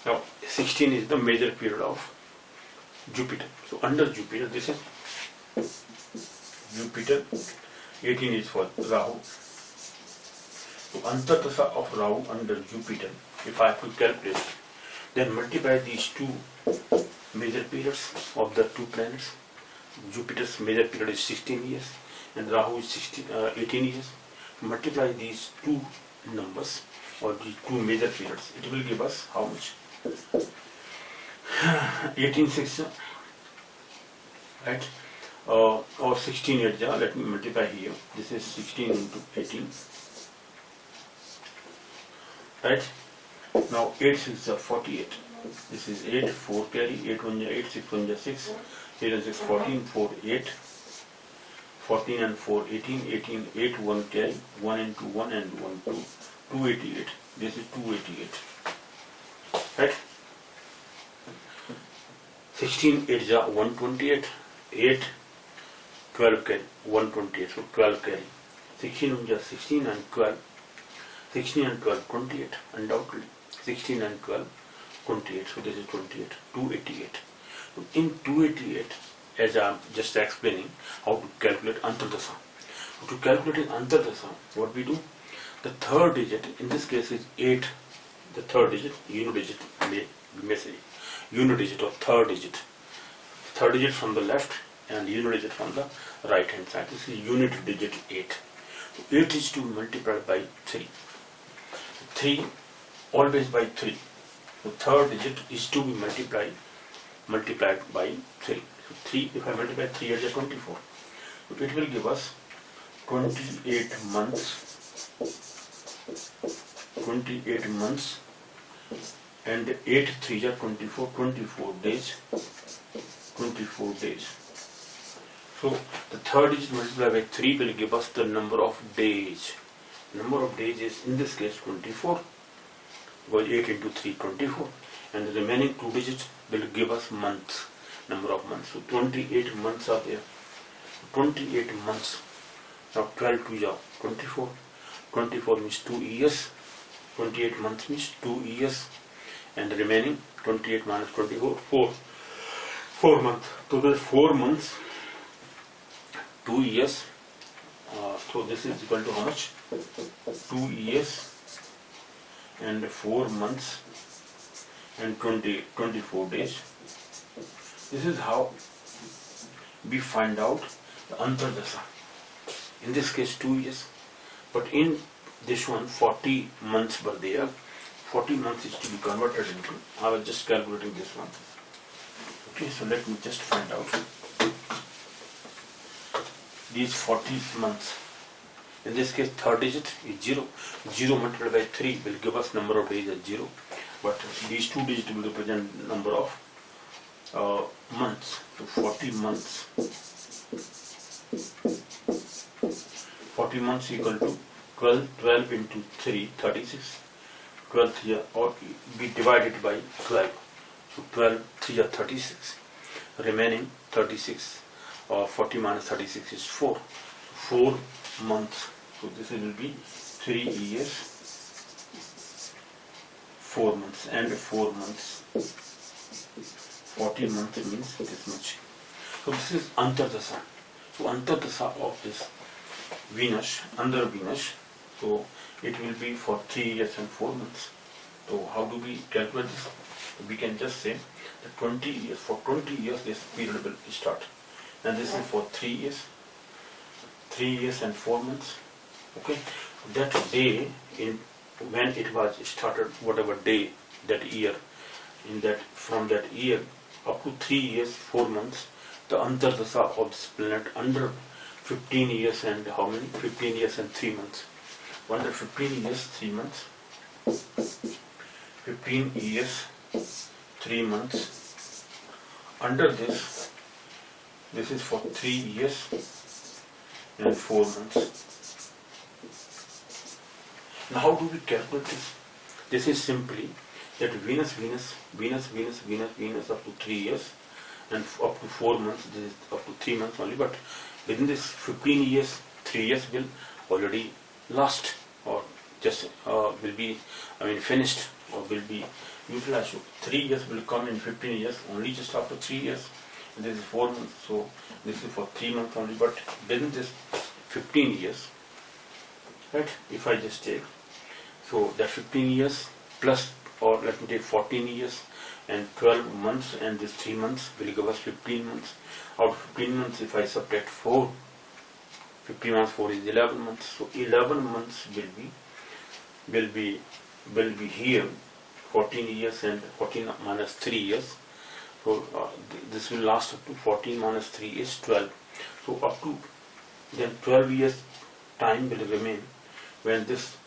Now 16 is the major period of Jupiter. So under Jupiter, this is Jupiter, 18 is for Rahu. So Antardasha of Rahu under Jupiter, if I have to calculate, then multiply these 2 major periods of the 2 planets. Jupiter's major period is 16 years and Rahu is 18 years. Multiply these 2 numbers or these 2 major periods. It will give us how much? 18 6, right? Or 16 8, let me multiply here. This is 16 into 18, right? Now 8 6 are 48. This is 8, 4 carry, 8 1 8, 6 1 6, 8 and 6 14, 4 8, 14 and 4 18, 18 8 1 carry, 1 into 1 and 1 2, 288. This is 288, right? 16 8 are 128, 8 12 carry, 128, so 12 carry. 16 1 16 and 12, 16 and 12 28, undoubtedly. 16 and 12 28, so this is 28, 288. So in 288, as I am just explaining how to calculate Antardasha. To calculate Antardasha, what we do? The third digit, in this case is 8, the third digit, unit digit, may say, unit digit or third digit. Third digit from the left and unit digit from the right hand side. This is unit digit 8. So 8 is to be multiplied by 3. 3 always by 3. The third digit is to be multiplied by 3. So 3, if I multiply 3 8 is 24. So it will give us 28 months, 28 months, and 8 3 are 24, 24 days, 24 days. So the third digit multiplied by 3 will give us the number of days. Number of days is in this case 24, because 8 into 3 24, and the remaining 2 digits will give us months, number of months. So 28 months are there. 28 months. Now 12 2 are 24. 24 means 2 years. 28 months means 2 years, and the remaining 28 minus 24, 4 months. So there's 4 months, 2 years. So this is equal to how much? 2 years and 4 months and 24 days. This is how we find out the Antardasha. In this case 2 years, but in this one 40 months were there. 40 months is to be converted into, I was just calculating this one. Okay, so let me just find out. These 40 months, in this case third digit is 0. 0 multiplied by 3 will give us number of days as 0. But these two digits will represent number of months. So 40 months. 40 months equal to 12 into 3, 36. 12 here, or be divided by 12. So 12, 3 are 36. Remaining 36, or 40 minus 36 is 4. 4 months. So this will be 3 years, 4 months, and 4 months. 40 months means this much. So this is Antardasha. So Antardasha of this Venus, under Venus, so it will be for 3 years and 4 months. So how do we calculate this? We can just say that 20 years, for 20 years this period will start. And this is for 3 years, 3 years and 4 months. Okay, that day in when it was started, whatever day that year, in that from that year up to 3 years 4 months, the Antardasha of this planet under 15 years and how many? 15 years and 3 months. Under 15 years 3 months. 15 years 3 months. Under this is for 3 years and 4 months. Now how do we calculate this? This is simply that Venus up to 3 years and up to 4 months, this is up to 3 months only, but within this 15 years, 3 years will already last, or just will be, finished, or will be utilized. So 3 years will come in 15 years, only just after 3 years. And this is 4 months, so this is for 3 months only, but within this 15 years, right, if I just take, so that 15 years plus, or let me take 14 years and 12 months, and this 3 months will give us 15 months. Out of 15 months, if I subtract 4, 15 minus 4 is 11 months. So 11 months will be here. 14 years and 14 minus 3 years. So this will last up to 14 minus 3 is 12. So up to then 12 years time will remain when this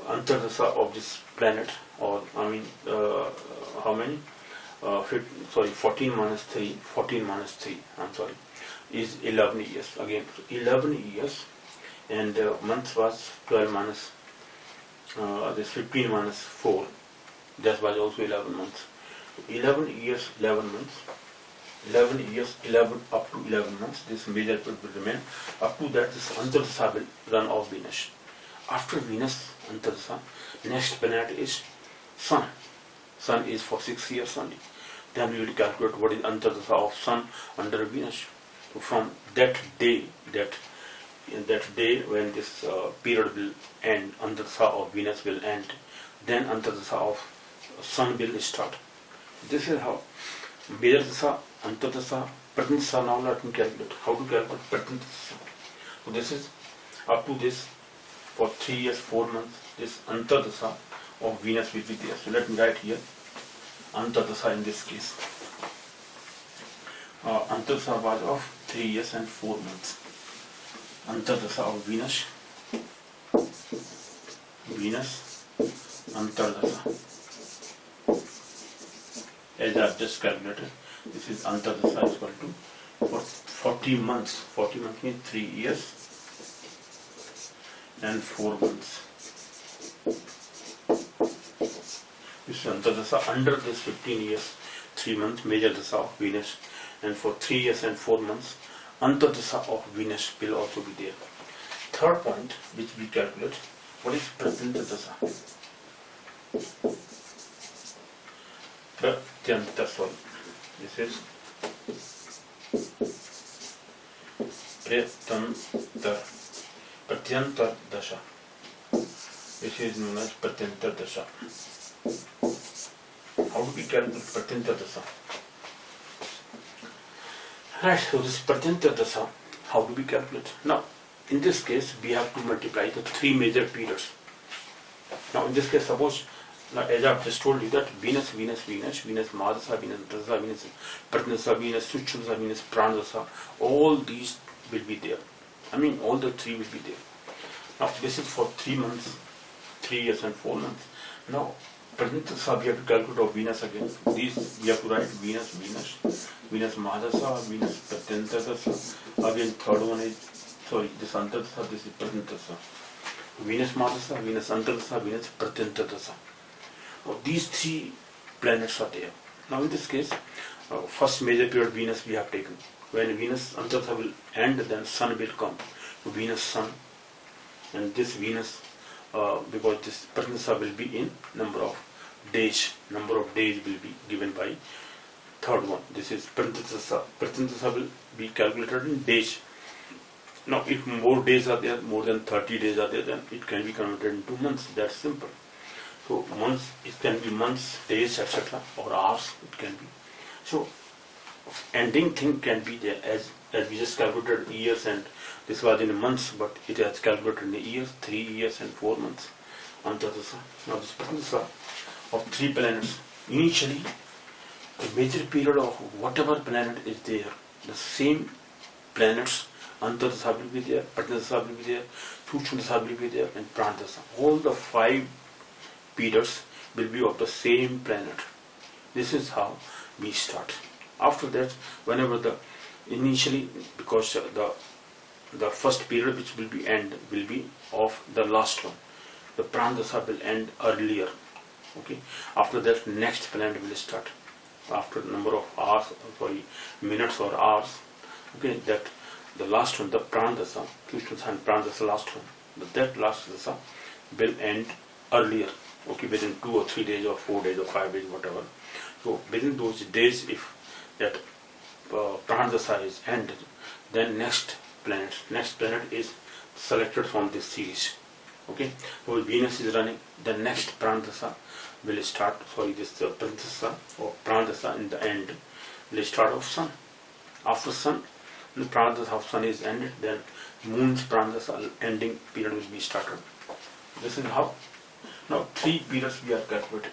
Antardasha of this planet, or how many? 14 minus 3, is 11 years. Again, so 11 years, and months was 12 minus this 15 minus 4, that was also 11 months. So 11 years, 11 months, 11 years, 11 up to 11 months, this major will remain. Up to that, this Antardasha will run off Venus. After Venus, Antardasha, next planet is Sun. Sun is for 6 years only. Then we will calculate what is Antardasha of Sun under Venus. So from that day, when this period will end, Antardasha of Venus will end, then Antardasha of Sun will start. This is how Vedadasha, Antardasha, Pratantadasha. Now let me calculate. How to calculate Pratantadasha? So this is up to this for 3 years, 4 months, this Antardasha of Venus will be there. So let me write here Antardasha in this case. Antardasha was of 3 years and 4 months. Antardasha of Venus, Antardasha. As I have just calculated, this is Antardasha is equal to for 40 months. 40 months means 3 years and 4 months. This is Antardasha under this 15 years, 3 months, major Dasha of Venus, and for 3 years and 4 months, Antardasha of Venus will also be there. Third point which we calculate, what is Pratyantadasha? This is Pratyantardasha. This is known as Pratyantardasha. How how do we calculate Pratyanta Dasha? Right, so this Pratyanta Dasha, how do we calculate? Now, in this case, we have to multiply the three major periods. Now, in this case, suppose, now as I've just told you that Venus, Mahadasha, Venus, Dasha, Venus, Pratyanta, Venus, Sushumsa, Venus, Pranadasha, all these will be there. I mean, all the three will be there. Now, this is for 3 months, 3 years and 4 months. Now, Pratyanta we have to calculate of Venus again. These we have to write Venus, Mahadasha, Venus, Pratyanta Dasha. Again, third one is, sorry, this Antardasha, this is Pratyanta. Venus Mahadasha, Venus Antardasha, Venus Pratyanta Dasha. Now, these three planets are there. Now, in this case, first major period Venus we have taken. When Venus Antardasha will end, then Sun will come. Venus, Sun, and this Venus, because this Pratyanta will be in number of days. Number of days will be given by third one. This is Pratyanta. Pratyanta will be calculated in days. Now, if more days are there, more than 30 days are there, then it can be converted into months. That's simple. So, months, it can be months, days, etc., or hours, it can be. So, ending thing can be there as we just calculated years, and this was in months, but it has calculated in years, 3 years and 4 months. Antardasha. Now, this Pratyanta of 3 planets, initially, the major period of whatever planet is there, the same planets, Antardasha will be there, Pratyanta will be there, Sushumsa will be there, and Pranadasha. All the 5 periods will be of the same planet. This is how we start. After that, whenever the initially, because the first period which will be end will be of the last one. The Pranadasha will end earlier. Okay. After that, next planet will start. After the number of hours, minutes or hours. Okay, that the last one, the Pranadasha, Sushumsa and Pranadasha last one. But that last Dasha will end earlier. Okay, within 2 or 3 days or 4 days or 5 days, whatever. So within those days, if that Pranadasha is ended, then next planet is selected from this series. Okay, so Venus is running, the next Pranadasha will start, this Pratyanta or Pranadasha in the end will start of Sun. After Sun, the Pranadasha of Sun is ended, then Moon's Pranadasha ending period will be started. This is how. Now 3 periods we are calculating.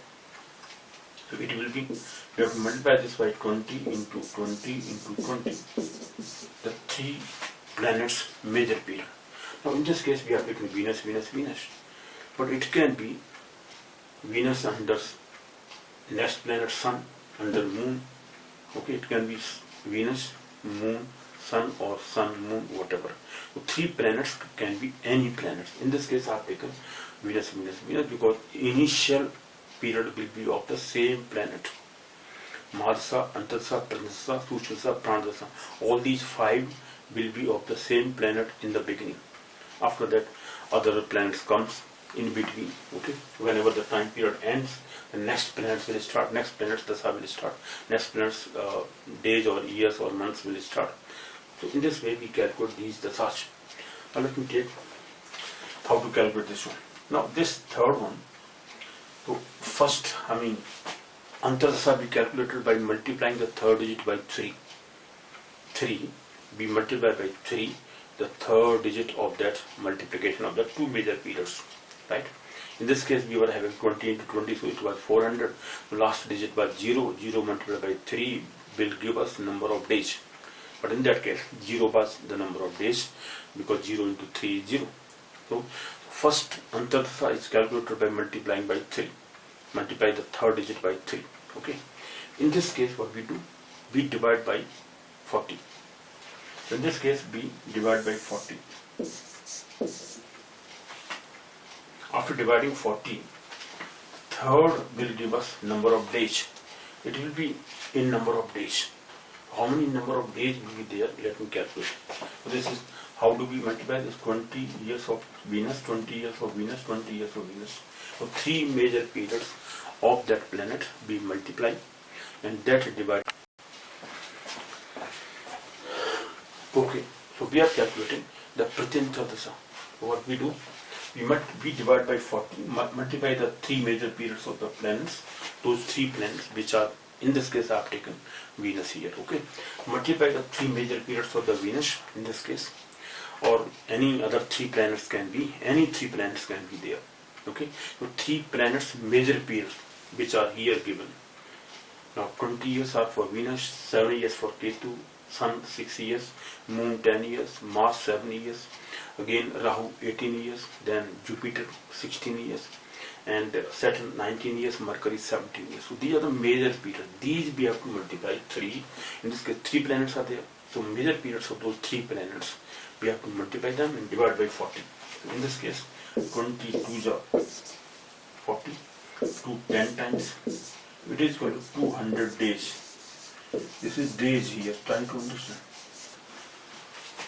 So it will be, we have to multiply this by 20 into 20 into 20. The 3 planets major period. Now in this case we are taking Venus. But it can be Venus under next planet Sun, under Moon. Okay, it can be Venus, Moon, Sun, or Sun, Moon, whatever. So 3 planets can be any planets. In this case I have taken Venus, because initial period will be of the same planet. Mahadasha, Antardasha, Pratyanta, Sushumsa, Pranadasha. All these 5 will be of the same planet in the beginning. After that, other planets comes in between. Okay, whenever the time period ends, the next planets will start. Next planets Dasha will start. Next planets days or years or months will start. So in this way we calculate these Dashas. Now let me take how to calculate this one. Now this third one, so first, Antardasha be calculated by multiplying the third digit by 3. 3, we multiply by 3 the third digit of that multiplication of the 2 major periods, right? In this case we were having 20 into 20, so it was 400. The last digit was 0. 0 multiplied by 3 will give us the number of days. But in that case, 0 was the number of days, because 0 into 3 is 0. So first Antardasha is calculated by multiplying by 3. Multiply the third digit by 3. Okay. In this case, what we do? We divide by 40. So in this case, we divide by 40. After dividing 40, third will give us number of days. It will be in number of days. How many number of days will be there? Let me calculate. So this is how do we multiply this? 20 years of Venus, 20 years of Venus, 20 years of Venus. So 3 major periods of that planet we multiply, and that divide. Okay, so we are calculating the Pratyanta Dasha. So what we do? we divide by 40, multiply the 3 major periods of the planets, those 3 planets which are, in this case I have taken Venus here, okay. Multiply the 3 major periods of the Venus in this case, or any other 3 planets can be, any 3 planets can be there, okay. So 3 planets major periods which are here given. Now 20 years are for Venus, 7 years for Ketu, Sun 6 years, Moon 10 years, Mars 7 years, again Rahu 18 years, then Jupiter 16 years, and Saturn 19 years, Mercury 17 years. So these are the major periods. These we have to multiply 3. In this case 3 planets are there. So major periods of those 3 planets, we have to multiply them and divide by 40. So in this case 20 2s are 40, 2 10 times. It is equal to 200 days. This is days here, try to understand.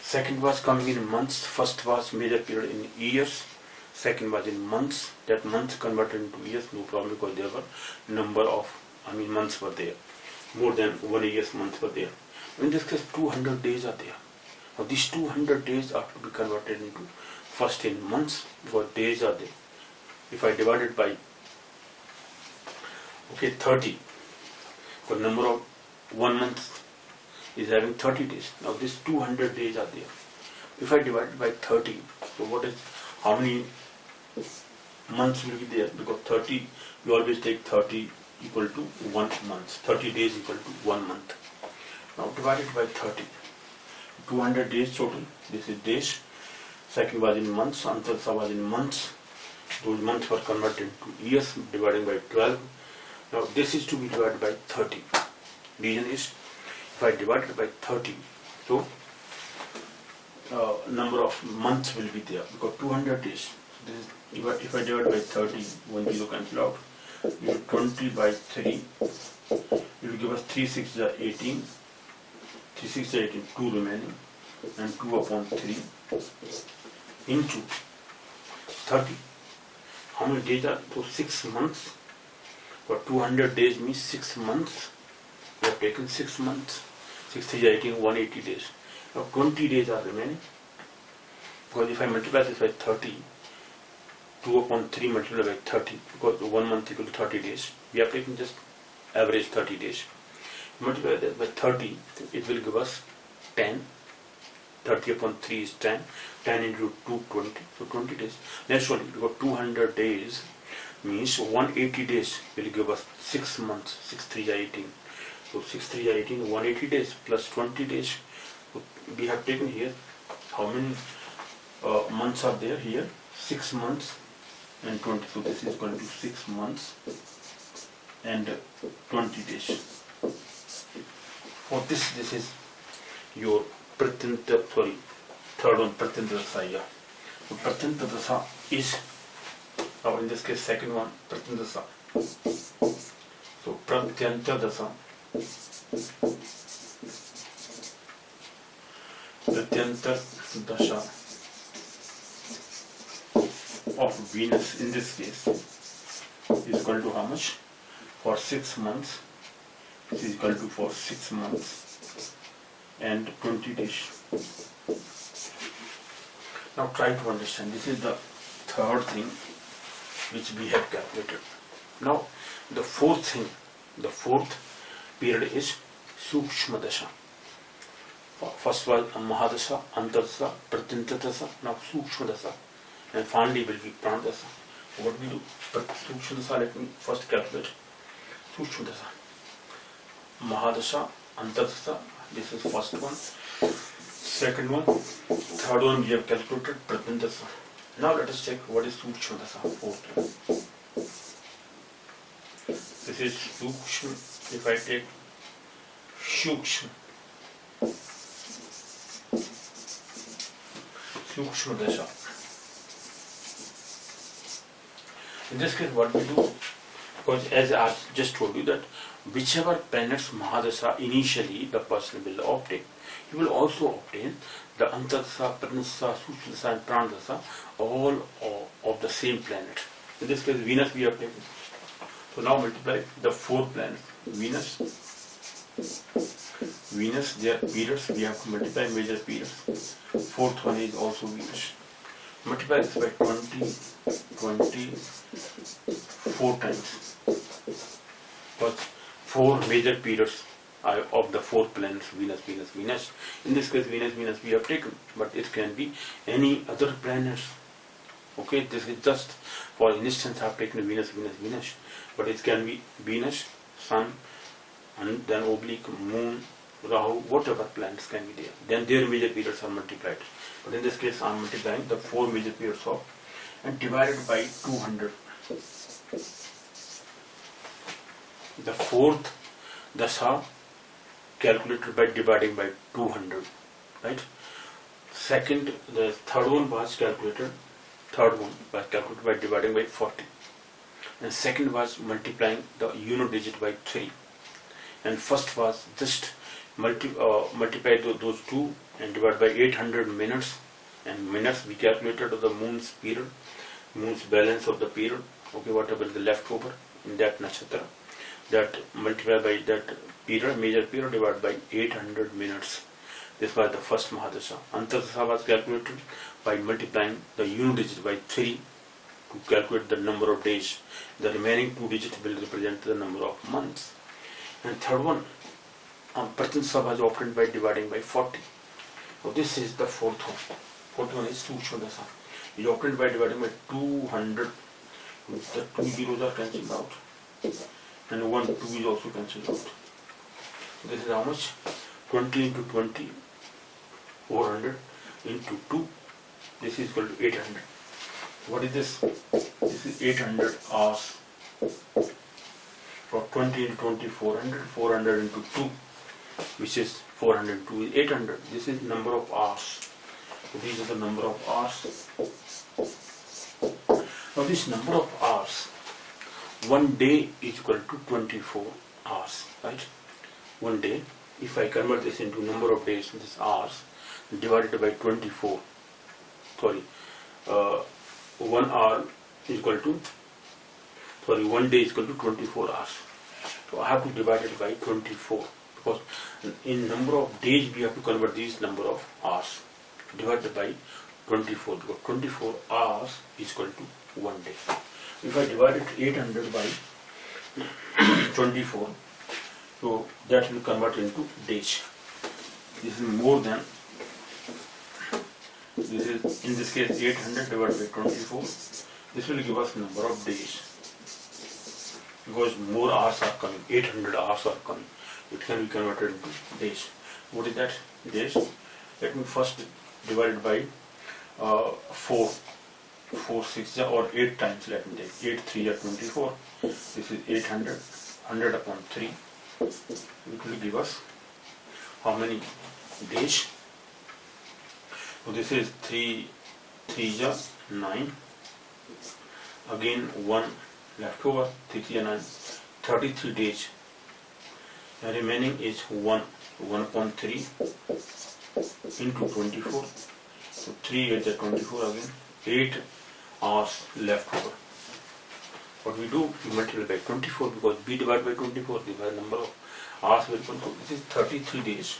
Second was coming in months. First was major period in years. Second was in months. That months converted into years, no problem, because there were number of, months were there. More than 1 year's months were there. In this case 200 days are there. Now these 200 days are to be converted into first in months, because days are there. If I divide it by 30, the number of 1 month is having 30 days. Now these 200 days are there. If I divide it by 30, so what is, how many months will be there? Because 30, we always take 30 equal to 1 month. 30 days equal to 1 month. Now divide it by 30. 200 days total. This is days. Second was in months. Antarsa was in months. Those months were converted into years, dividing by 12. Now this is to be divided by 30. Reason is, if I divide it by 30, so number of months will be there, because 200 days. This is, if I divide by 30, 1 0 cancel out, 20 by 3, it will give us 3 6 are 18, 3 6 are 18, 2 remaining, and 2 upon 3 into 30. How many days are? So 6 months. For 200 days means 6 months. We have taken 6 months. 6 3 are 18, 180 days. Now 20 days are remaining. Because if I multiply this by 30, 2 upon 3 multiplied by 30, because 1 month equal to 30 days, we have taken just average 30 days. Multiply that by 30, it will give us 10. 30 upon 3 is 10. 10 into 2, 20. So 20 days. Naturally, because 200 days means 180 days will give us 6 months. 6 3 are 18. So 6 3 are 18, 180 days plus 20 days. So we have taken here, how many months are there here? 6 months and 20. So this is going to be 6 months and 20 days. For this is your third one, Pratyanta Dasa. So Pratyanta Dasa is, now in this case second one, Pratyanta Dasa. So Pratyanta Dasa, Pratyanta Dasha of Venus in this case is equal to how much? For 6 months, it is equal to for 6 months and 20 days. Now try to understand. This is the third thing which we have calculated. Now the fourth thing, the fourth period is Sukshma Dasha. First was Mahadasha, Antarsa, Pratyanta Dasa, now Sukshma Dasa, and finally will be Pranadasa. What we do? Sukshma Dasa, let me first calculate. Sukshma Dasa, Mahadasha, Antarsa, this is first one. Second one, third one we have calculated, Pratyanta Dasa. Now let us check what is Sukshma Dasa, fourth one. This is Sukshma. If I take Sukshma, Sukshma Dasha. In this case what we do, because as I just told you that whichever planets Mahadasha initially the person will obtain, he will also obtain the Antarsa, Pranasa, Sukshma and Pranadasa, all of the same planet. In this case Venus we have taken. So now multiply the 4 planets. Venus, their periods, we have to multiply major periods. Fourth one is also Venus. multiply this by 24 times. But 4 major periods of the 4 planets, Venus, Venus, Venus. In this case, Venus, Venus we have taken, but it can be any other planets. Okay, this is just for instance I have taken Venus, Venus, Venus, but it can be Venus, Sun, and then oblique, Moon, Rahu, whatever planets can be there. Then their major periods are multiplied. But in this case, I am multiplying the 4 major periods of and divided by 200. The fourth Dasha calculated by dividing by 200, right? Second, the third one was calculated by dividing by 40. And second was multiplying the unit digit by 3. And first was just multiply those two and divide by 800 minutes. And minutes we calculated the moon's period, moon's balance of the period, okay, whatever is the leftover in that nakshatra, that multiply by that period, major period, divided by 800 minutes. This was the first Mahadasha. Antardasha was calculated by multiplying the unit digit by 3 to calculate the number of days. The remaining 2 digits will represent the number of months. And third one, Pratyasha was obtained by dividing by 40. So this is the fourth one. Fourth one is Sukshmadasha. It is obtained by dividing by 200. The 2 zeros are cancelled out. And 1 2 is also cancelled out. This is how much? 20 into 20, 400 into 2. This is equal to 800. What is this? This is 800 hours. For 20 into 20, 400. 400 into 2, which is 402 is 800. This is number of hours. So these are the number of hours. Now this number of hours, one day is equal to 24 hours, right? One day, if I convert this into number of days, this hours, divided by 24, 1 hour is equal to, 1 day is equal to 24 hours. So I have to divide it by 24, because in number of days we have to convert these number of hours, divided by 24, because 24 hours is equal to 1 day. If I divide it 800 by 24, so that will convert into days. This is more than, this is in this case 800 divided by 24. This will give us number of days, because more hours are coming, 800 hours are coming. It can be converted into days. What is that? Days. Let me first divide it by 4, 6 or 8 times. Let me take 8 3 are 24. This is 800, 100 upon 3. It will give us how many days? So this is 3 3 are 9. Again 1 left over, 3 3 are 9. 33 days. The remaining is 1 upon 3 into 24. So 3 8 are 24 again. 8 hours left over. What we do, we multiply by 24, because b divided by 24, the number of hours will equal to, this is 33 days.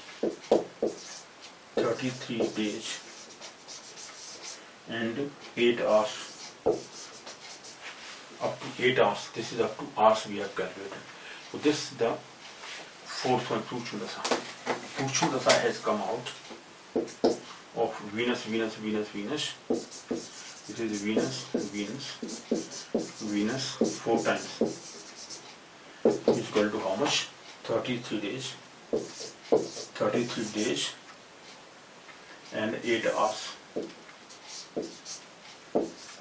33 days and 8 hours. Up to 8 hours. This is up to hours we have calculated. So this is the fourth one, Sukshmadasha. Sukshmadasha has come out of Venus, Venus, Venus, Venus. This is Venus, Venus, Venus 4 times. Is equal to how much? 33 days. 33 days and 8 hours.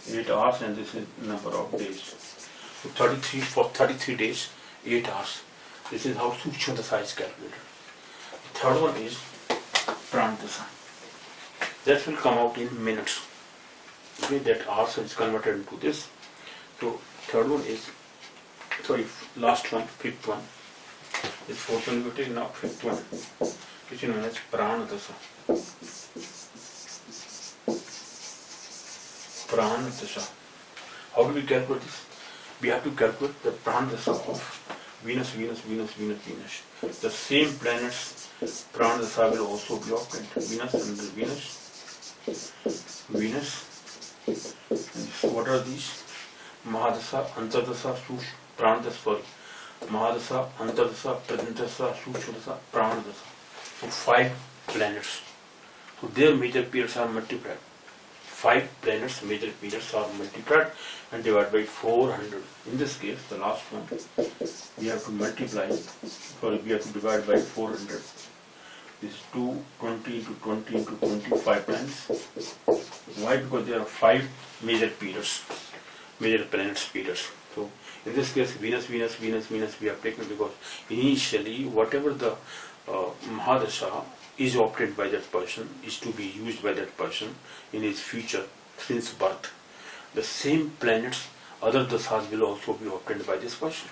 8 hours, and this is number of days. So 33 for 33 days, 8 hours. This is how Sukshmadasha is calculated. The third one is Pranadasha. That will come out in minutes. Okay, that hours is converted into this. So third one is, last one, fifth one. This fourth one we take now, fifth one, which is known as Pranadasha. Pranadasha. How do we calculate this? We have to calculate the Pranadasha of Venus, Venus, Venus, Venus, Venus. The same planets Pranadasha will also be obtained. Venus under Venus, Venus, And what are these? Mahadasha, Antardasha, Pranadasha, sorry. Mahadasha, Antardasha, Pradantasa, Sushadasha, Pranadasha. So 5 planets. So their major periods are multiplied. 5 planets, major periods are multiplied and divided by 400. In this case, the last one, we have to multiply, sorry, we have to divide by 400. This is 220 into 20 into 25 times. Why? Because there are 5 major periods, major planets periods. So in this case, Venus we have taken because initially whatever the Mahadasha is obtained by that person is to be used by that person in his future since birth. The same planets, other dasas will also be obtained by this person.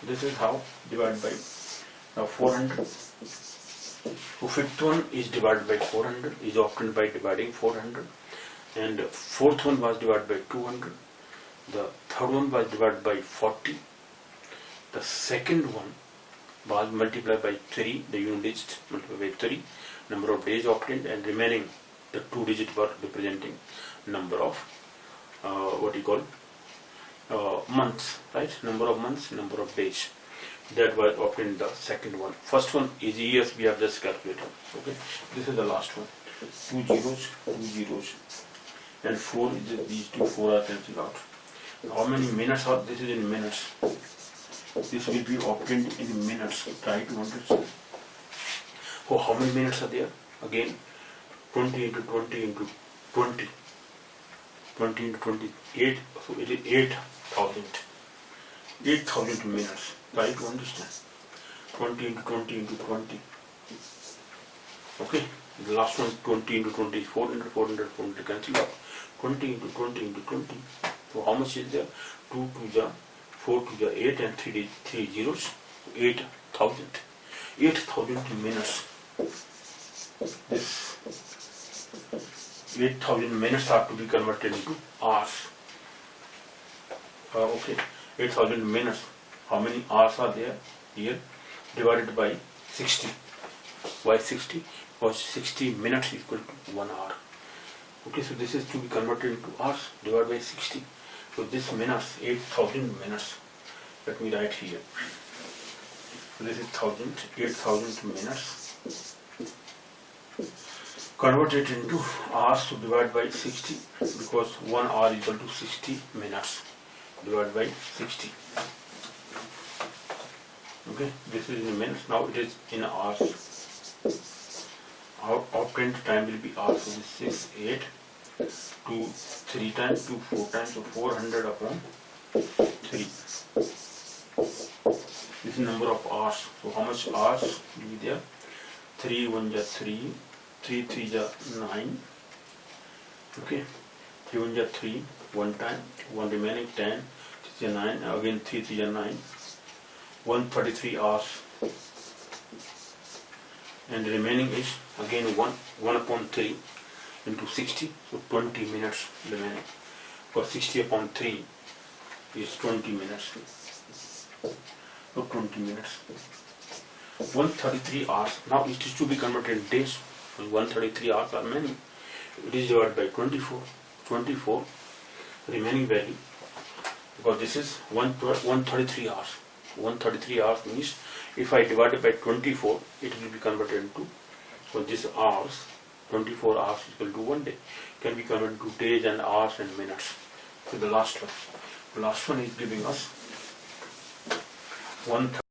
This is how divided by 400. So fifth one is divided by 400, is obtained by dividing 400, and fourth one was divided by 200. The third one was divided by 40. The second one was multiplied by 3, the unit digit multiplied by 3, number of days obtained, and remaining the 2 digit were representing number of months, right? Number of months, number of days. That was obtained the second one. First one is years, we have just calculated. Okay, this is the last one. 2 zeros, and 4 is these 4 are cancelled out. How many minutes are this? Is in minutes. This will be obtained in minutes. Try to understand. So how many minutes are there? Again, 20 into 20 into 20. 20 into 28, so it is 8,000. 8,000 minutes. Try to understand. 20 into 20 into 20. Okay, the last one 20 into 20 is 400, 400, 400 cancel out. 20 into 20 into 20. So how much is there? 2 to the 4 to the 8 and 3 zeros. 8,000. 8,000 minutes. This 8,000 minutes have to be converted into hours. Okay, 8,000 minutes. How many hours are there here? Divided by 60. Why 60? Because 60 minutes is equal to 1 hour. Okay, so this is to be converted into hours divided by 60. So this minutes, 8,000 minutes. Let me write here. So this is 8,000 minutes. Convert it into hours to divide by 60 because 1 hour is equal to 60 minutes. Divided by 60. Okay, this is in minutes. Now it is in hours. Our obtained time will be hours. So this is 8 to 3 times, to 4 times, so 400 upon 3. This is number of hours. So how much hours will be there? 3 1 is 3, 3 3 is 9. Okay, 3 1 is 3, 1 time, 1 remaining 10, 3 is 9, again 3 3 is 9, 133 hours, and remaining is again 1 upon 3 into 60, so 20 minutes remaining. Because 60 upon 3 is 20 minutes. So 20 minutes. 133 hours. Now it is to be converted in days. 133 hours are many. It is divided by 24. 24 remaining value. Because this is 133 hours. 133 hours means if I divide it by 24, it will be converted into, so this hours, 24 hours is equal to 1 day. Can be converted to days and hours and minutes. So the last one. The last one is giving us 1